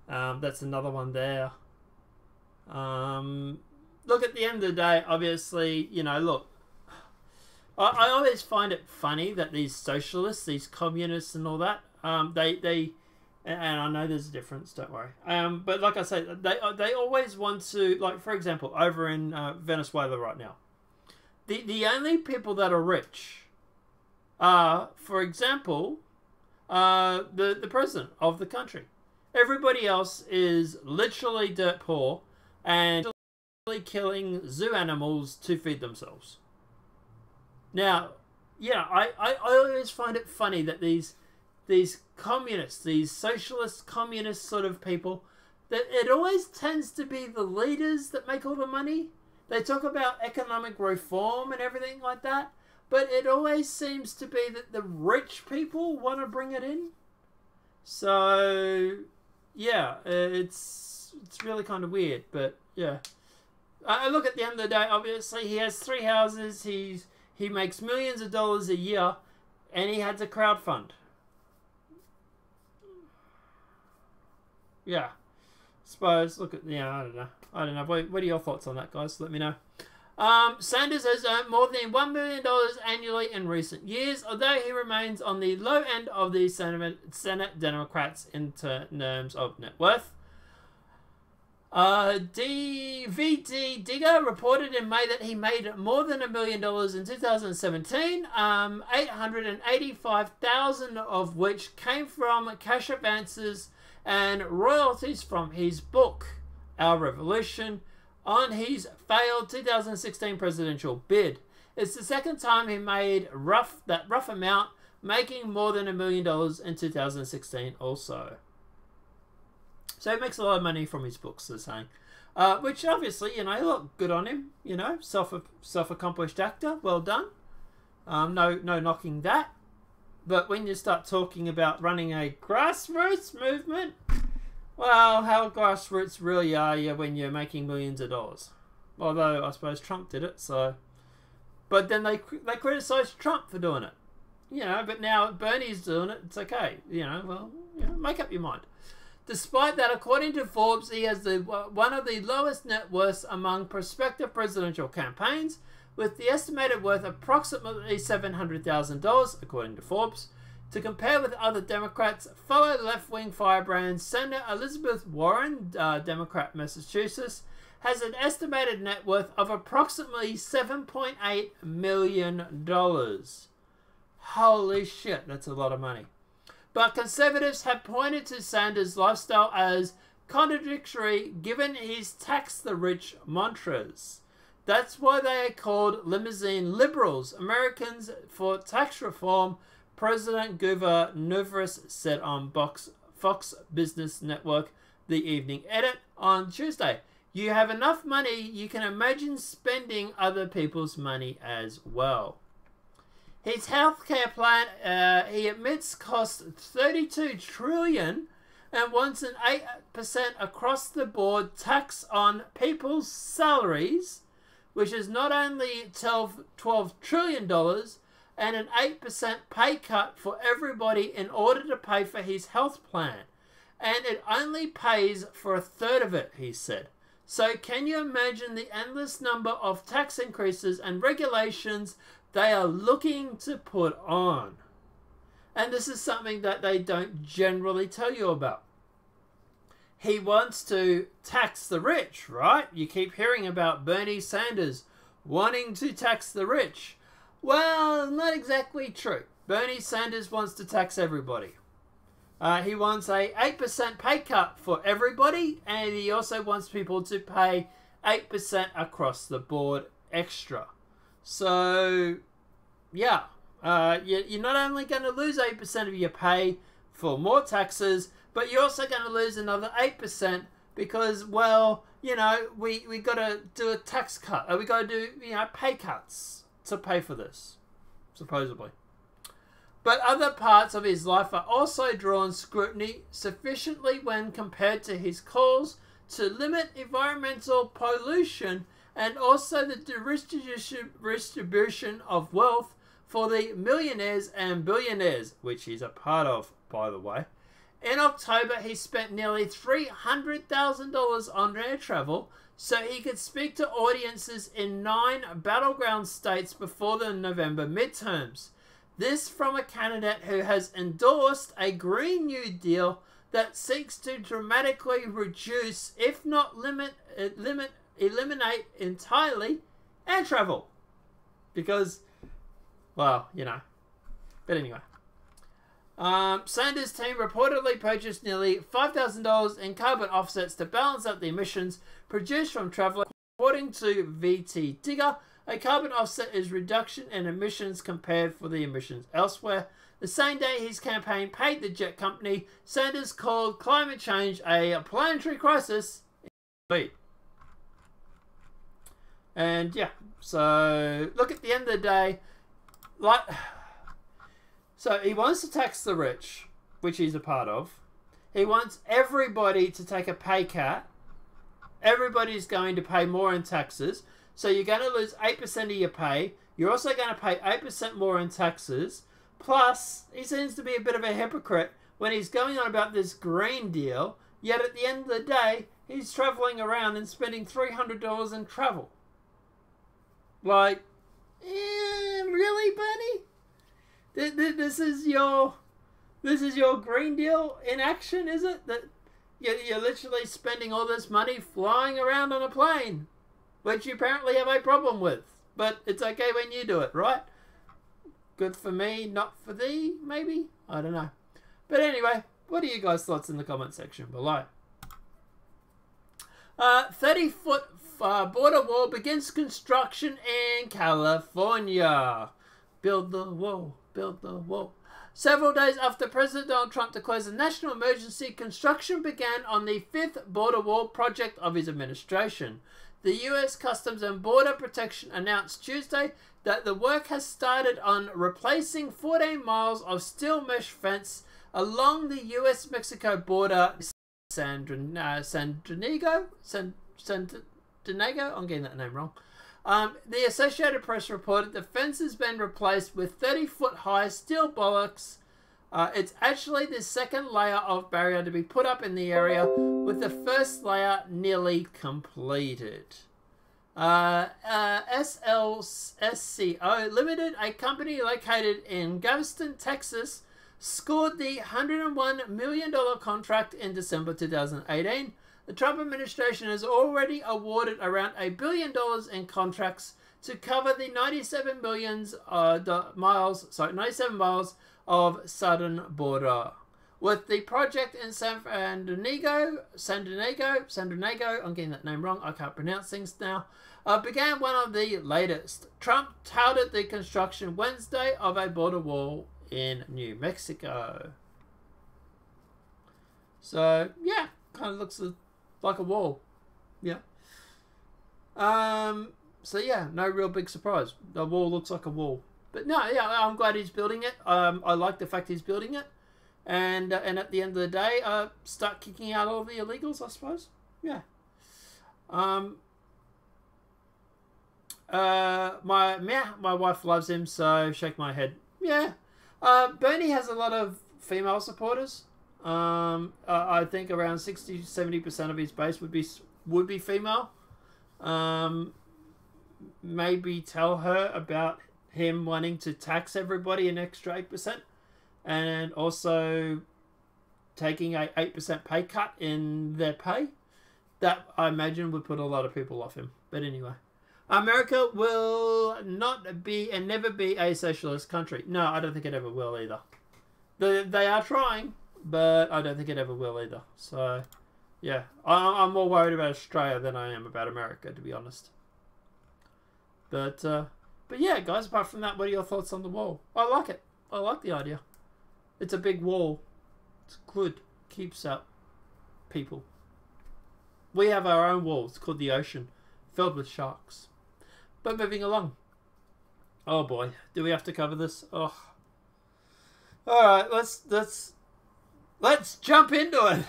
That's another one there. Look, at the end of the day, obviously, you know, look, I always find it funny that these socialists, these communists and all that, they and I know there's a difference, don't worry. But like I say, they always want to, like, for example, over in Venezuela right now, the only people that are rich are, for example, the president of the country. Everybody else is literally dirt poor and killing zoo animals to feed themselves. Now, yeah, I always find it funny that these communists, these socialist communist sort of people, that it always tends to be the leaders that make all the money. They talk about economic reform and everything like that, but it always seems to be that the rich people want to bring it in. So, yeah, it's really kind of weird, but yeah. I look, at the end of the day, obviously he has 3 houses, he makes millions of dollars a year, and he had to crowdfund. Yeah. Suppose, look at, yeah, I don't know. What are your thoughts on that, guys? Let me know. Sanders has earned more than $1 million annually in recent years, although he remains on the low end of the Senate Democrats in terms of net worth. DVD Digger reported in May that he made more than $1 million in 2017, 885,000 of which came from cash advances and royalties from his book, Our Revolution, on his failed 2016 presidential bid. It's the second time he made that rough amount, making more than $1 million in 2016 also. So he makes a lot of money from his books, they're saying. Which obviously, you know, look, good on him. You know, self-accomplished actor, well done. No knocking that. But when you start talking about running a grassroots movement, well, how grassroots really are you when you're making millions of dollars? Although I suppose Trump did it, so. But then they criticised Trump for doing it. You know, but now Bernie's doing it, it's okay. You know, well, you know, make up your mind. Despite that, according to Forbes, he has one of the lowest net worths among prospective presidential campaigns, with the estimated worth approximately $700,000, according to Forbes. To compare with other Democrats, fellow left-wing firebrand Senator Elizabeth Warren, Democrat Massachusetts, has an estimated net worth of approximately $7.8 million. Holy shit, that's a lot of money. But conservatives have pointed to Sanders' lifestyle as contradictory given his tax the rich mantras. That's why they are called limousine liberals, Americans for tax reform, President Goover Nuveris said on Fox Business Network The Evening Edit on Tuesday. You have enough money, you can imagine spending other people's money as well. His healthcare plan, he admits, costs $32 trillion and wants an 8% across the board tax on people's salaries, which is not only $12 trillion, and an 8% pay cut for everybody in order to pay for his health plan. And it only pays for a third of it, he said. So can you imagine the endless number of tax increases and regulations they are looking to put on? And this is something that they don't generally tell you about. He wants to tax the rich, right? You keep hearing about Bernie Sanders wanting to tax the rich. Well, not exactly true. Bernie Sanders wants to tax everybody. He wants a 8% pay cut for everybody, and he also wants people to pay 8% across the board extra. So, yeah, you're not only going to lose 8% of your pay for more taxes, but you're also going to lose another 8% because, well, you know, we got to do a tax cut. We got to do, you know, pay cuts to pay for this, supposedly. But other parts of his life are also drawn scrutiny sufficiently when compared to his calls to limit environmental pollution and also the redistribution of wealth for the millionaires and billionaires, which he's a part of, by the way. In October, he spent nearly $300,000 on air travel so he could speak to audiences in 9 battleground states before the November midterms. This from a candidate who has endorsed a Green New Deal that seeks to dramatically reduce, if not eliminate entirely, air travel. Because, well, you know. But anyway. Sanders' team reportedly purchased nearly $5,000 in carbon offsets to balance out the emissions produced from travel. According to VT Digger, a carbon offset is reduction in emissions compared for the emissions elsewhere. The same day his campaign paid the jet company, Sanders called climate change a planetary crisis. And yeah, so look, at the end of the day, like, so he wants to tax the rich, which he's a part of. He wants everybody to take a pay cut. Everybody's going to pay more in taxes. So you're going to lose 8% of your pay. You're also going to pay 8% more in taxes. Plus, he seems to be a bit of a hypocrite when he's going on about this Green Deal. Yet at the end of the day, he's traveling around and spending $300 in travel. Like, really, Bernie? This is your Green Deal in action, is it? That you're literally spending all this money flying around on a plane, which you apparently have a problem with. But it's okay when you do it, right? Good for me, not for thee, maybe? I don't know. But anyway, what are you guys' thoughts in the comment section below? 30-foot border wall begins construction in California. Build the wall, build the wall. Several days after President Donald Trump declares a national emergency, construction began on the 5th border wall project of his administration. The U.S. Customs and Border Protection announced Tuesday that the work has started on replacing 14 miles of steel mesh fence along the U.S.-Mexico border. San Diego? I'm getting that name wrong. The Associated Press reported the fence has been replaced with 30-foot high steel bollocks. It's actually the second layer of barrier to be put up in the area, with the first layer nearly completed. SLSCO Limited, a company located in Galveston, Texas, scored the $101 million contract in December 2018. The Trump administration has already awarded around $1 billion in contracts to cover the 97 miles of southern border. With the project in San Diego, I'm getting that name wrong, I can't pronounce things now, began one of the latest. Trump touted the construction Wednesday of a border wall in New Mexico. So, yeah, kind of looks like a wall. Yeah. So, yeah, no real big surprise. The wall looks like a wall. But, no, yeah, I'm glad he's building it. I like the fact he's building it. And at the end of the day, start kicking out all the illegals, I suppose. Yeah. My wife loves him, so shake my head. Yeah. Bernie has a lot of female supporters. I think around 60-70% of his base would be female. Maybe tell her about him wanting to tax everybody an extra 8%, and also taking a 8% pay cut in their pay. That, I imagine, would put a lot of people off him. But anyway, America will not be and never be a socialist country. No, I don't think it ever will either. They are trying, but I don't think it ever will either. So, yeah, I'm more worried about Australia than I am about America, to be honest. But yeah, guys, apart from that, what are your thoughts on the wall? I like it. I like the idea. It's a big wall. It's good. Keeps out people. We have our own wall. It's called the ocean, filled with sharks. But moving along. Oh boy, do we have to cover this? Oh. All right, let's jump into it.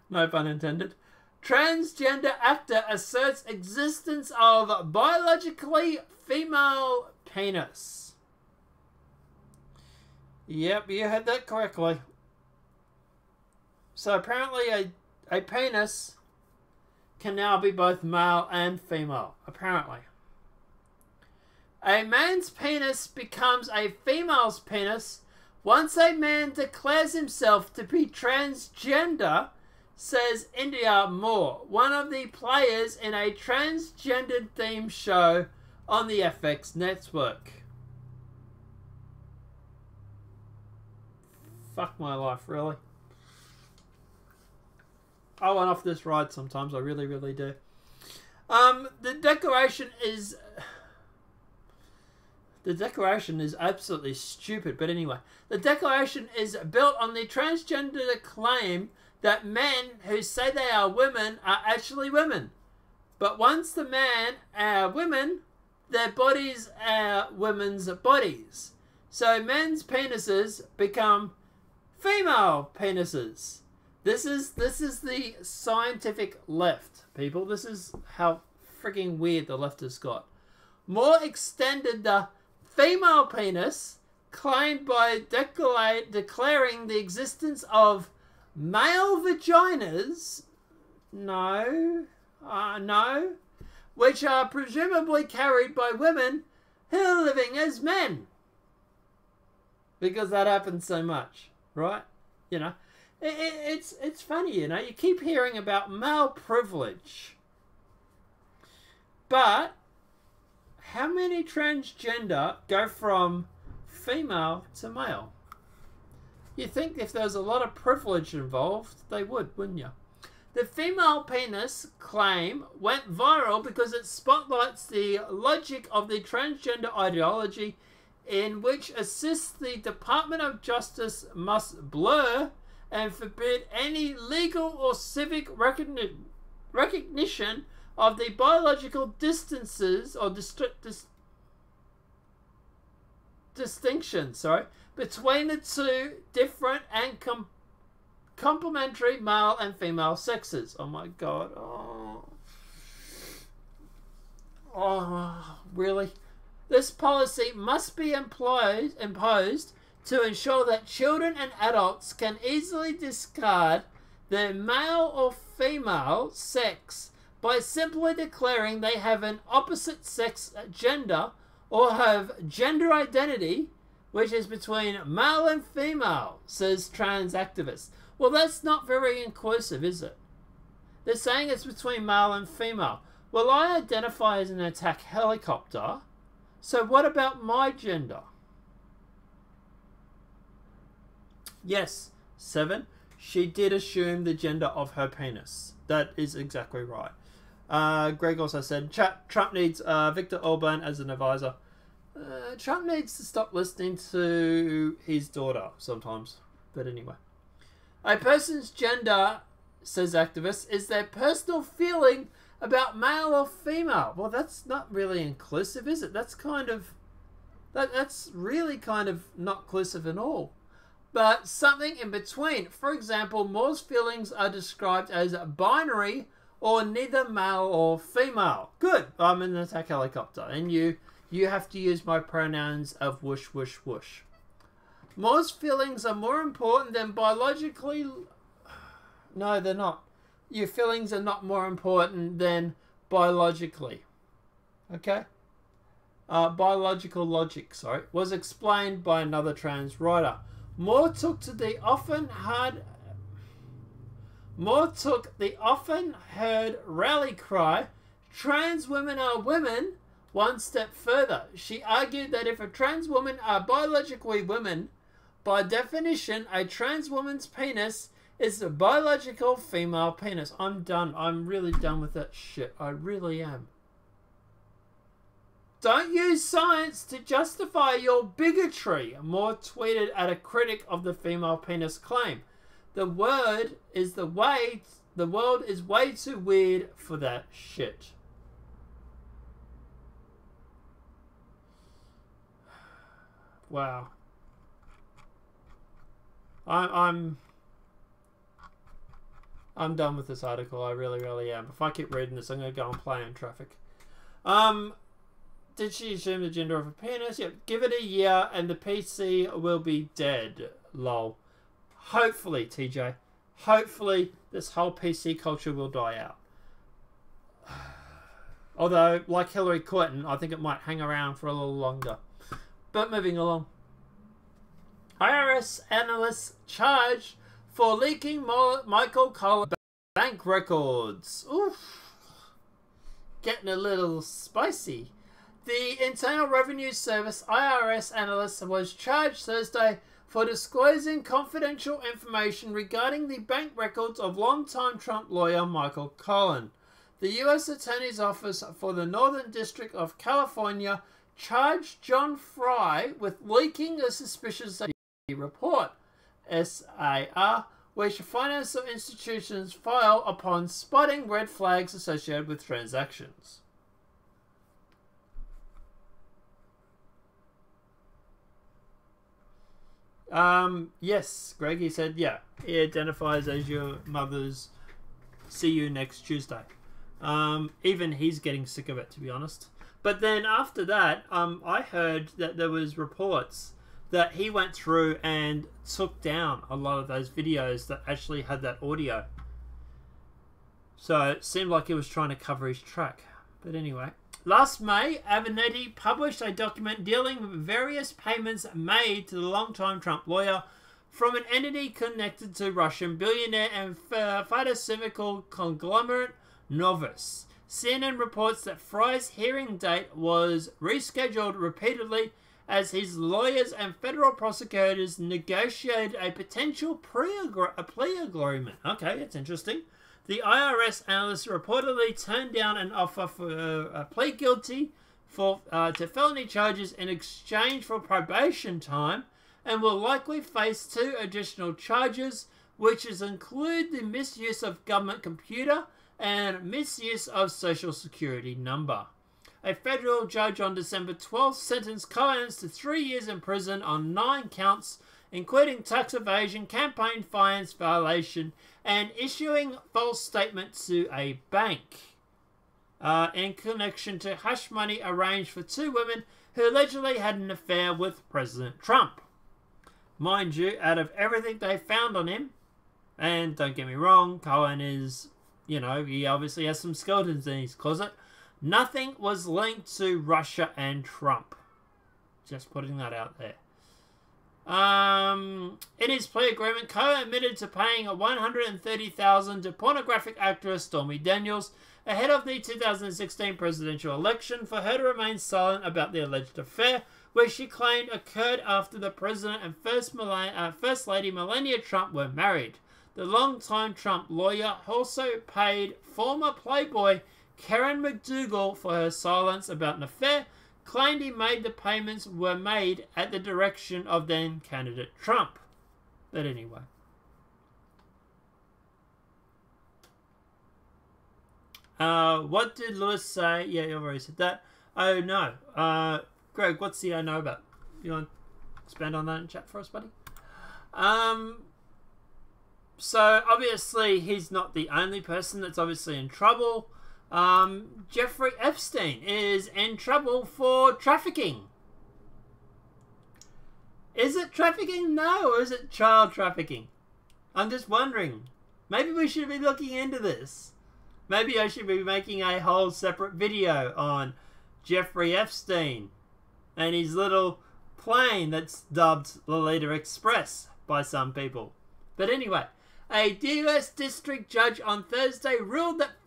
No pun intended. Transgender actor asserts existence of biologically female penis. Yep, you heard that correctly. So apparently a penis can now be both male and female, apparently. A man's penis becomes a female's penis once a man declares himself to be transgender, says India Moore, one of the players in a transgendered themed show on the FX network. Fuck my life, really. I want off this ride sometimes, I really, really do. The declaration is absolutely stupid, but anyway. The declaration is built on the transgender claim that men who say they are women are actually women. But once the men are women, their bodies are women's bodies. So men's penises become female penises. This is the scientific left, people. This is how freaking weird the left has got. Moore extended the female penis claimed by declaring the existence of male vaginas, no, which are presumably carried by women who are living as men. Because that happens so much, right? You know, it's funny, you know, you keep hearing about male privilege. But how many transgender go from female to male? You think if there was a lot of privilege involved, they would, wouldn't you? The female penis claim went viral because it spotlights the logic of the transgender ideology, in which assists the Department of Justice must blur and forbid any legal or civic recognition of the biological distances or distinctions, between the two different and complementary male and female sexes. Oh my god. Oh, really? This policy must be imposed to ensure that children and adults can easily discard their male or female sex by simply declaring they have an opposite sex gender or have gender identity, which is between male and female, says trans activists. Well, that's not very inclusive, is it? They're saying it's between male and female. Well, I identify as an attack helicopter, so what about my gender? Yes, 7. She did assume the gender of her penis. That is exactly right. Greg also said, Trump needs Viktor Orban as an advisor. Trump needs to stop listening to his daughter sometimes. But anyway. A person's gender, says activist, is their personal feeling about male or female. Well, that's not really inclusive, is it? That's kind of... That's really kind of not inclusive at all. But something in between. For example, Moore's feelings are described as binary or neither male or female. Good. I'm in an attack helicopter. And you have to use my pronouns of whoosh, whoosh, whoosh. Moore's feelings are more important than biologically... No, they're not. Your feelings are not more important than biologically. Okay? Biological logic, sorry, was explained by another trans writer. Moore took the often heard rally cry, "Trans women are women," one step further. She argued that if a trans woman are biologically women, by definition, a trans woman's penis is a biological female penis. I'm done. I'm really done with that shit. I really am. Don't use science to justify your bigotry, Moore tweeted at a critic of the female penis claim. The world is way too weird for that shit. Wow. I'm done with this article. I really, really am. If I keep reading this, I'm going to go and play in traffic. Did she assume the gender of a penis? Yep. Give it a year and the PC will be dead. Lol. Hopefully, TJ. Hopefully, this whole PC culture will die out. Although, like Hillary Clinton, I think it might hang around for a little longer. But moving along. IRS analysts charged for leaking Michael Collins bank records. Oof. Getting a little spicy. The Internal Revenue Service IRS analyst was charged Thursday for disclosing confidential information regarding the bank records of longtime Trump lawyer Michael Collins. The U.S. Attorney's Office for the Northern District of California charged John Fry with leaking a suspicious report, SAR, which financial institutions file upon spotting red flags associated with transactions. Yes, Greg, he said, yeah, he identifies as your mother's see you next Tuesday. Even he's getting sick of it, to be honest. But then after that, I heard that there was reports that he went through and took down a lot of those videos that actually had that audio. So it seemed like he was trying to cover his track. But anyway. Last May, Avenatti published a document dealing with various payments made to the longtime Trump lawyer from an entity connected to Russian billionaire and pharmaceutical conglomerate Novus. CNN reports that Fry's hearing date was rescheduled repeatedly as his lawyers and federal prosecutors negotiated a potential plea agreement. Okay, that's interesting. The IRS analyst reportedly turned down an offer for a plea guilty to felony charges in exchange for probation time and will likely face 2 additional charges, which include the misuse of government computer and misuse of social security number. A federal judge on December 12th sentenced Collins to 3 years in prison on 9 counts, including tax evasion, campaign finance violation, and issuing false statement to a bank in connection to hush money arranged for 2 women who allegedly had an affair with President Trump. Mind you, out of everything they found on him, and don't get me wrong, Cohen is, you know, he obviously has some skeletons in his closet, nothing was linked to Russia and Trump. Just putting that out there. In his plea agreement, Cohen admitted to paying $130,000 to pornographic actress Stormy Daniels ahead of the 2016 presidential election for her to remain silent about the alleged affair, which she claimed occurred after the president and First Lady Melania Trump were married. The longtime Trump lawyer also paid former Playboy Karen McDougal for her silence about an affair, claimed he made the payments were made at the direction of then candidate Trump. But anyway. What did Lewis say? Yeah, you already said that. Oh, no. Greg, what's the I know about? You want to expand on that in chat for us, buddy? So, obviously, he's not the only person that's obviously in trouble. Jeffrey Epstein is in trouble for trafficking. Is it trafficking now, or is it child trafficking? I'm just wondering. Maybe we should be looking into this. Maybe I should be making a whole separate video on Jeffrey Epstein and his little plane that's dubbed Lolita Express by some people. But anyway, a US district judge on Thursday ruled that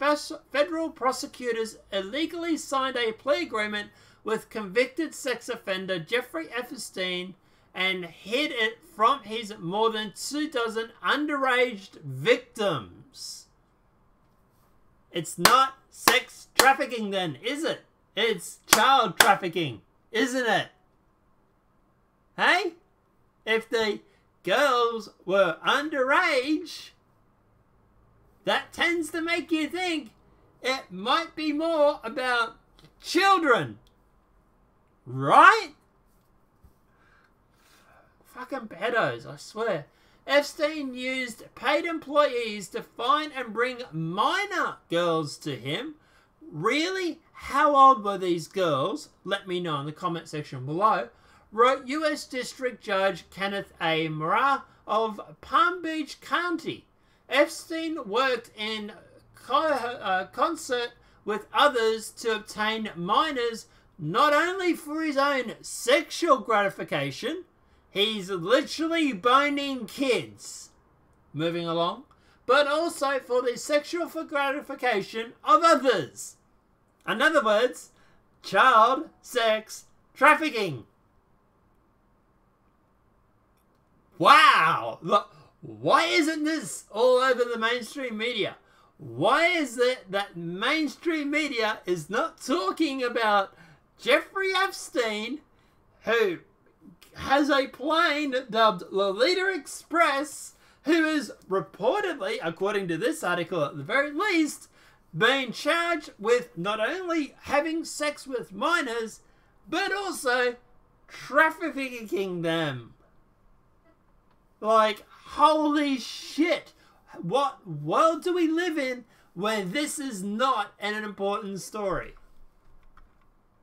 federal prosecutors illegally signed a plea agreement with convicted sex offender Jeffrey Epstein and hid it from his more than 24 underage victims. It's not sex trafficking then, is it? It's child trafficking, isn't it? Hey? If the girls were underage, that tends to make you think it might be more about children. Right? Fucking pedos, I swear. Epstein used paid employees to find and bring minor girls to him. Really? How old were these girls? Let me know in the comment section below. Wrote U.S. District Judge Kenneth A. Murrah of Palm Beach County. Epstein worked in concert with others to obtain minors not only for his own sexual gratification, he's literally boning kids. Moving along. But also for the sexual gratification of others. In other words, child sex trafficking. Wow! Look, why isn't this all over the mainstream media? Why is it that mainstream media is not talking about Jeffrey Epstein, who has a plane dubbed Lolita Express, who is reportedly, according to this article at the very least, being charged with not only having sex with minors, but also trafficking them. Like, holy shit. What world do we live in where this is not an important story?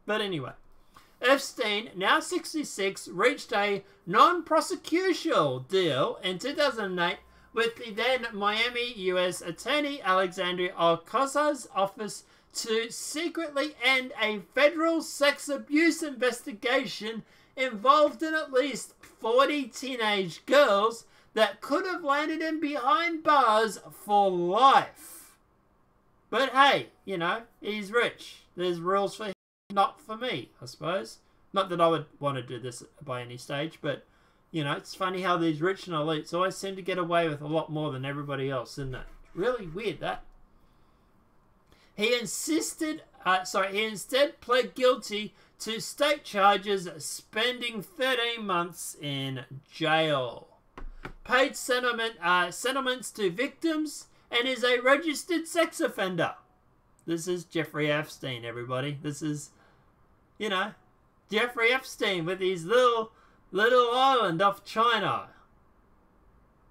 But anyway. Epstein, now 66, reached a non-prosecutorial deal in 2008 with the then Miami U.S. Attorney Alexandria Ocasio's office to secretly end a federal sex abuse investigation involved in at least 40 teenage girls that could have landed him behind bars for life. But hey, you know, he's rich. There's rules for him. Not for me, I suppose. Not that I would want to do this by any stage, but, you know, it's funny how these rich and elites always seem to get away with a lot more than everybody else, isn't it? Really weird, that. He instead pled guilty to state charges, spending 13 months in jail. Paid settlements to victims, and is a registered sex offender. This is Jeffrey Epstein, everybody. This is, you know, Jeffrey Epstein with his little island off China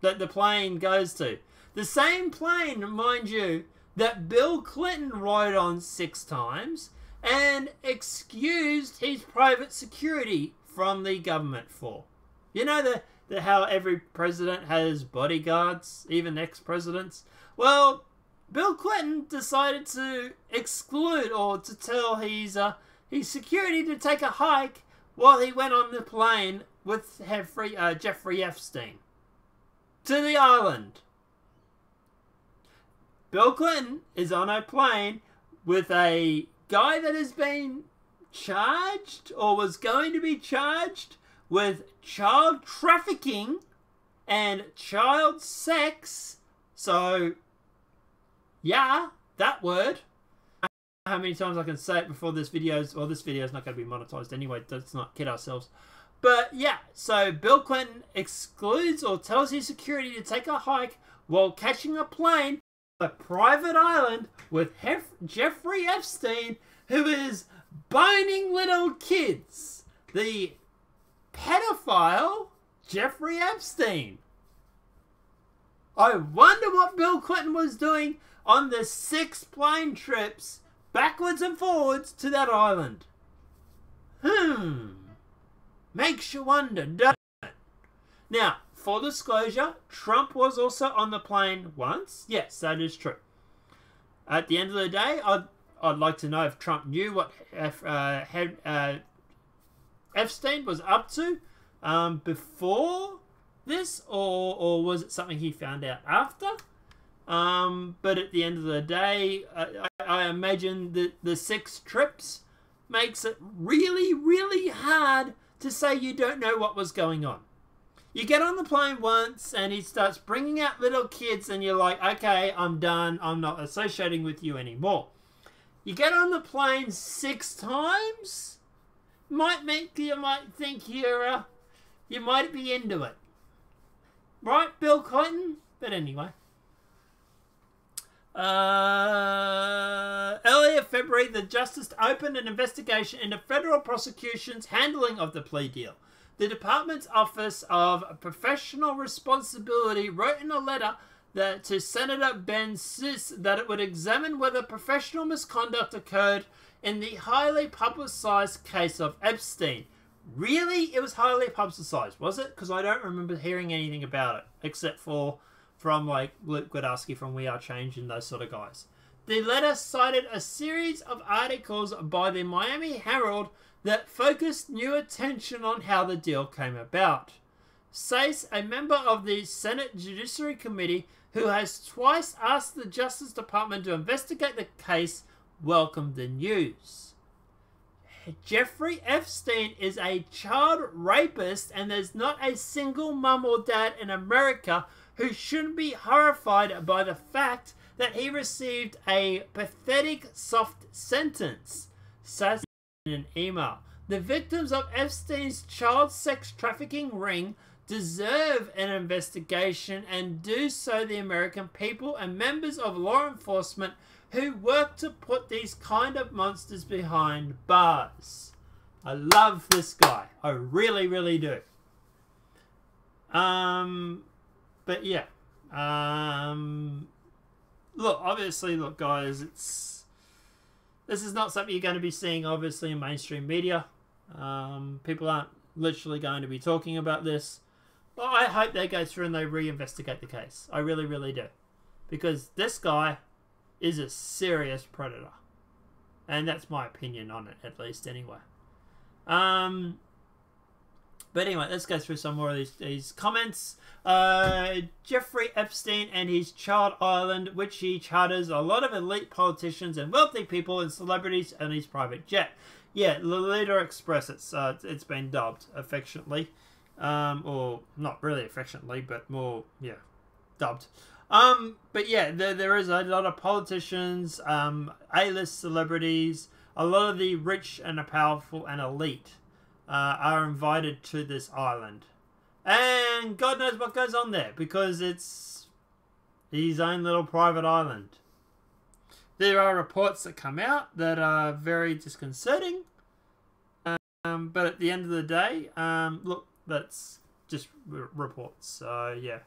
that the plane goes to. The same plane, mind you, that Bill Clinton rode on 6 times and excused his private security from the government for. You know how every president has bodyguards, even ex-presidents? Well, Bill Clinton decided to exclude or to tell his security to take a hike while he went on the plane with Jeffrey Epstein to the island. Bill Clinton is on a plane with a guy that has been charged or was going to be charged with child trafficking and child sex. So, yeah, that word. how many times I can say it before this video's... Well, this video's not going to be monetized anyway. Let's not kid ourselves. But, yeah. So, Bill Clinton excludes or tells his security to take a hike while catching a plane on a private island with Jeffrey Epstein, who is boning little kids. The pedophile Jeffrey Epstein. I wonder what Bill Clinton was doing on the 6 plane trips backwards and forwards to that island. Makes you wonder, doesn't it? Now, for disclosure, Trump was also on the plane once. Yes, that is true. At the end of the day, I'd like to know if Trump knew what Epstein was up to before this, or was it something he found out after? But at the end of the day, I imagine that the 6 trips makes it really, really hard to say you don't know what was going on. You get on the plane once and he starts bringing out little kids and you're like, okay, I'm done. I'm not associating with you anymore. You get on the plane 6 times, you might think you might be into it. Right, Bill Clinton? But anyway. Earlier February, the Justice opened an investigation into federal prosecution's handling of the plea deal. The department's Office of Professional Responsibility wrote in a letter to Senator Ben Sis that it would examine whether professional misconduct occurred in the highly publicized case of Epstein. Really? It was highly publicized, was it? Because I don't remember hearing anything about it, except for from like Luke Gwiatkowski from We Are Change and those sort of guys. The letter cited a series of articles by the Miami Herald that focused new attention on how the deal came about. Sace, a member of the Senate Judiciary Committee who has twice asked the Justice Department to investigate the case, welcomed the news. Jeffrey Epstein is a child rapist, and there's not a single mum or dad in America who shouldn't be horrified by the fact that he received a pathetic soft sentence, says in an email. The victims of Epstein's child sex trafficking ring deserve an investigation, and do so the American people and members of law enforcement who work to put these kind of monsters behind bars. I love this guy. I really, really do. But yeah. Look, obviously, look, guys, this is not something you're going to be seeing, obviously, in mainstream media. People aren't literally going to be talking about this. But I hope they go through and they reinvestigate the case. I really, really do. Because this guy is a serious predator. And that's my opinion on it, at least, anyway. But anyway, let's go through some more of these comments. Jeffrey Epstein and his child island, which he charters a lot of elite politicians and wealthy people and celebrities on his private jet. Yeah, Lolita Express, it's been dubbed affectionately. Or not really affectionately, but more, yeah, dubbed. But yeah, there is a lot of politicians, A-list celebrities, a lot of the rich and the powerful and elite are invited to this island. And God knows what goes on there, because it's his own little private island. There are reports that come out that are very disconcerting. But at the end of the day, look, that's just reports. So, yeah.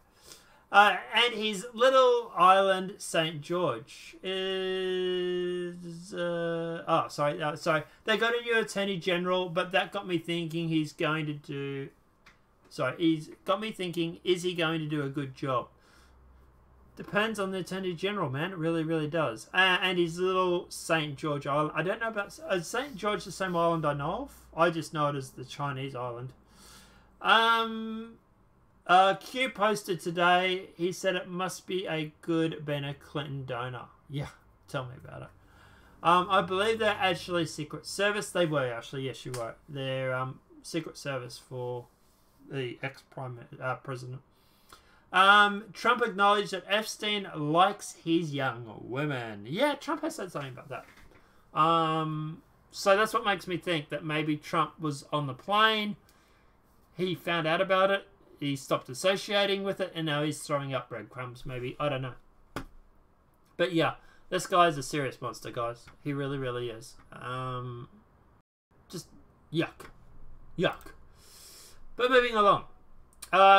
And his little island, St. George, is... sorry. They got a new Attorney General, but that got me thinking he's going to do... Sorry, he's got me thinking, is he going to do a good job? Depends on the Attorney General, man. It really, really does. And his little St. George Island. I don't know about... Is St. George the same island I know of? I just know it as the Chinese island. Q posted today, he said it must be a good Bennett Clinton donor. Yeah, tell me about it. I believe they're actually Secret Service. They were actually, yes, you were. They're Secret Service for the ex-Prime President. Trump acknowledged that Epstein likes his young women. Yeah, Trump has said something about that. So that's what makes me think that maybe Trump was on the plane. He found out about it. He stopped associating with it, and now he's throwing up breadcrumbs, maybe. I don't know. But yeah, this guy's a serious monster, guys. He really, really is. Just yuck. Yuck. But moving along.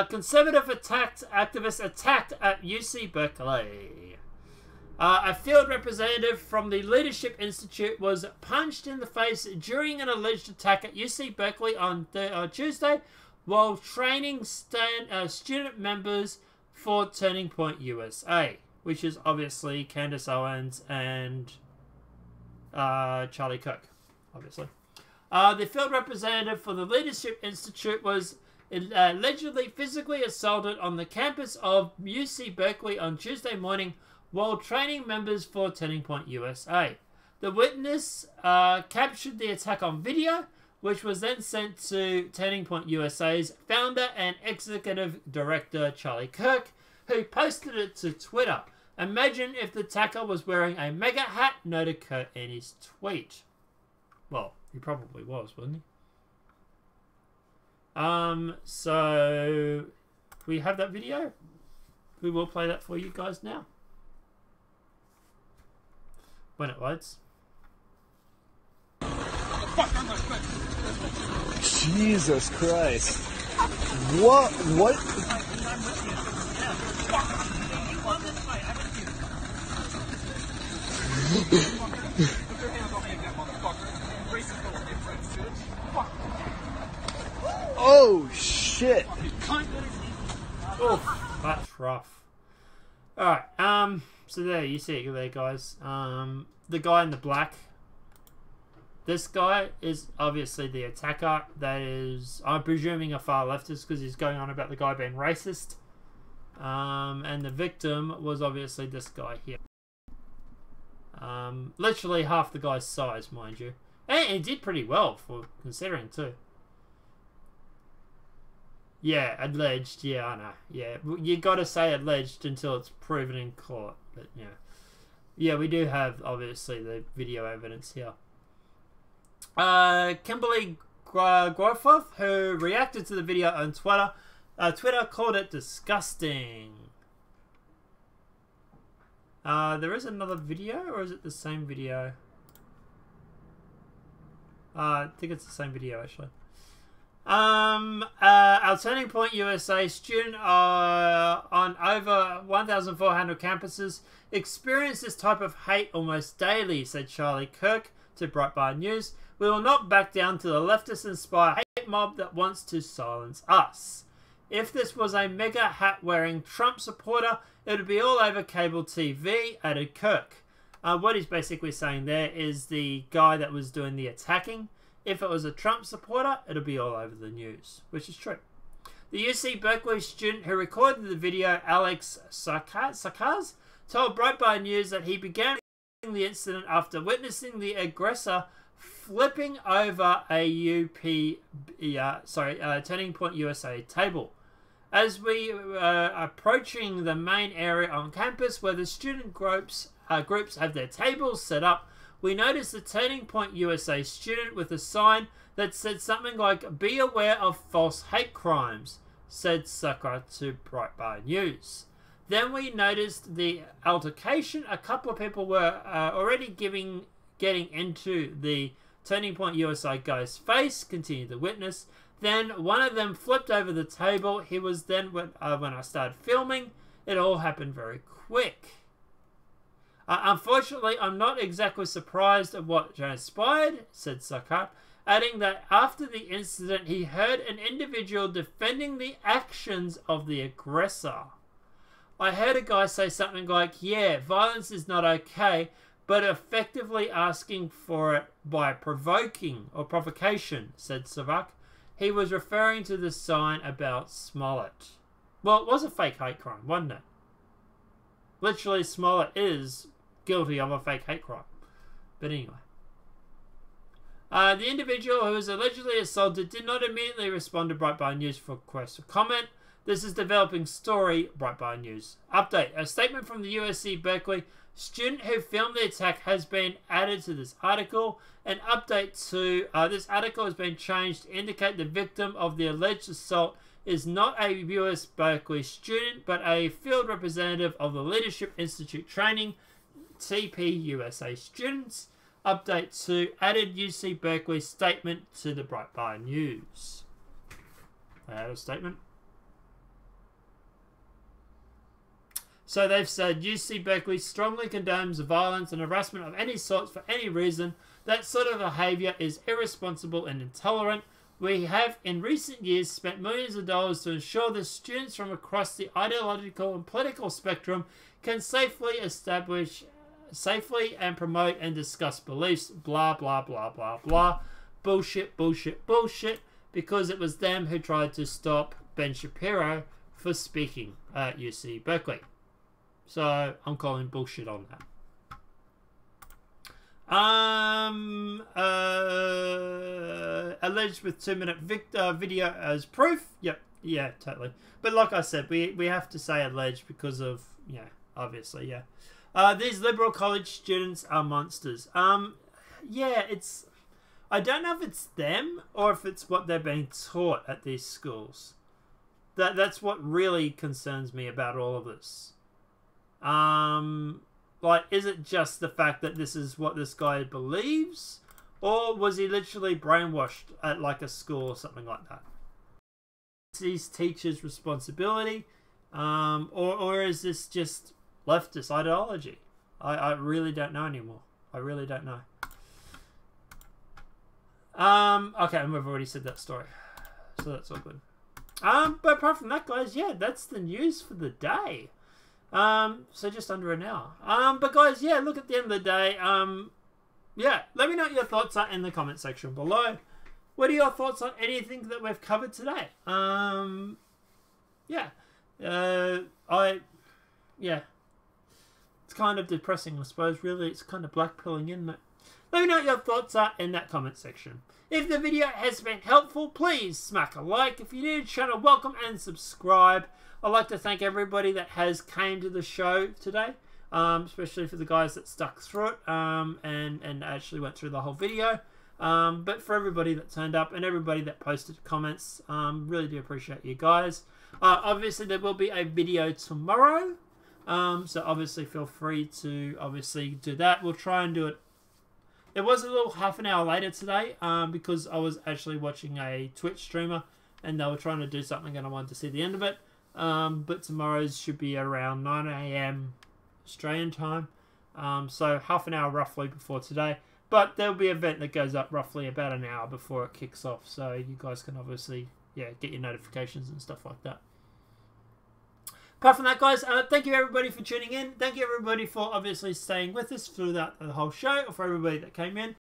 Conservative activist attacked at UC Berkeley. A field representative from the Leadership Institute was punched in the face during an alleged attack at UC Berkeley on Tuesday while training student members for Turning Point USA, which is obviously Candace Owens and Charlie Kirk, obviously. The field representative for the Leadership Institute was allegedly physically assaulted on the campus of UC Berkeley on Tuesday morning while training members for Turning Point USA. The witness captured the attack on video, which was then sent to Turning Point USA's founder and executive director, Charlie Kirk, who posted it to Twitter. Imagine if the attacker was wearing a MAGA hat, noted Kirk in his tweet. Well, he probably was, wasn't he? So we have that video. We will play that for you guys now. When it loads. Jesus Christ. What? Oh, shit. Oh, that's rough. Alright, so there, you see it there, guys. The guy in the black. This guy is obviously the attacker. That is, I'm presuming, a far leftist because he's going on about the guy being racist. And the victim was obviously this guy here. Literally half the guy's size, mind you. And he did pretty well for considering too. Yeah, alleged. Yeah, I know. Yeah, you got to say alleged until it's proven in court. But yeah, yeah, we do have obviously the video evidence here. Kimberly Grofoth, who reacted to the video on Twitter, Twitter called it disgusting. There is another video, or is it the same video? I think it's the same video actually. Our Turning Point USA student on over 1,400 campuses experience this type of hate almost daily, said Charlie Kirk to Breitbart News. We will not back down to the leftist-inspired hate mob that wants to silence us. If this was a mega hat-wearing Trump supporter, it would be all over cable TV, added Kirk. What he's basically saying there is the guy that was doing the attacking. If it was a Trump supporter, it'll be all over the news, which is true. The UC Berkeley student who recorded the video, Alex Sakaz, told Breitbart News that he began the incident after witnessing the aggressor flipping over a Turning Point USA table. As we were approaching the main area on campus where the student groups have their tables set up, we noticed the Turning Point USA student with a sign that said something like, "Be aware of false hate crimes," said Sakra to Breitbart News. Then we noticed the altercation. A couple of people were already getting into the Turning Point USA guy's face, continued the witness. Then one of them flipped over the table. He was then, when I started filming, it all happened very quick. Unfortunately, I'm not exactly surprised at what transpired, said Sakar, adding that after the incident, he heard an individual defending the actions of the aggressor. I heard a guy say something like, "Yeah, violence is not okay," but effectively asking for it by provoking or provocation, said Savak. He was referring to the sign about Smollett. Well, it was a fake hate crime, wasn't it? Literally, Smollett is guilty of a fake hate crime. But anyway. The individual who was allegedly assaulted did not immediately respond to Breitbart News for request for comment. This is developing story, Breitbart News. Update. A statement from the USC Berkeley Student who filmed the attack has been added to this article. An update to this article has been changed to indicate the victim of the alleged assault is not a US Berkeley student, but a field representative of the Leadership Institute training, TP USA students. Update to added UC Berkeley statement to the Breitbart News. They had a statement. So they've said UC Berkeley strongly condemns violence and harassment of any sort for any reason. That sort of behaviour is irresponsible and intolerant. We have in recent years spent millions of dollars to ensure that students from across the ideological and political spectrum can safely and promote and discuss beliefs. Blah, blah, blah, blah, blah. Bullshit, bullshit, bullshit. Because it was them who tried to stop Ben Shapiro for speaking at UC Berkeley. So I'm calling bullshit on that. Alleged with 2-minute video as proof. Yep, yeah, totally. But like I said, we have to say alleged because of, yeah, obviously, yeah. These liberal college students are monsters. Yeah, it's, I don't know if it's them or if it's what they're being taught at these schools. That's what really concerns me about all of this. Like, is it just the fact that this is what this guy believes? Or was he literally brainwashed at like a school or something like that? Is these teachers' responsibility? Or is this just leftist ideology? I really don't know anymore. I really don't know. Okay, and we've already said that story. So that's all good. But apart from that, guys, yeah, that's the news for the day. So just under an hour. But guys, yeah, look, at the end of the day, yeah, let me know what your thoughts are in the comment section below. What are your thoughts on anything that we've covered today? Yeah. Yeah. It's kind of depressing, I suppose, really. It's kind of blackpilling, isn't it? Let me know what your thoughts are in that comment section. If the video has been helpful, please smack a like. If you're new to the channel, welcome and subscribe. I'd like to thank everybody that has came to the show today, especially for the guys that stuck through it and actually went through the whole video. But for everybody that turned up and everybody that posted comments, really do appreciate you guys. Obviously, there will be a video tomorrow, so obviously feel free to obviously do that. We'll try and do it. It was a little half an hour later today because I was actually watching a Twitch streamer and they were trying to do something and I wanted to see the end of it. But tomorrow's should be around 9 AM Australian time, so half an hour roughly before today, but there'll be an event that goes up roughly about an hour before it kicks off, so you guys can obviously, yeah, get your notifications and stuff like that. Apart from that, guys, thank you everybody for tuning in. Thank you everybody for obviously staying with us throughout the whole show, or for everybody that came in.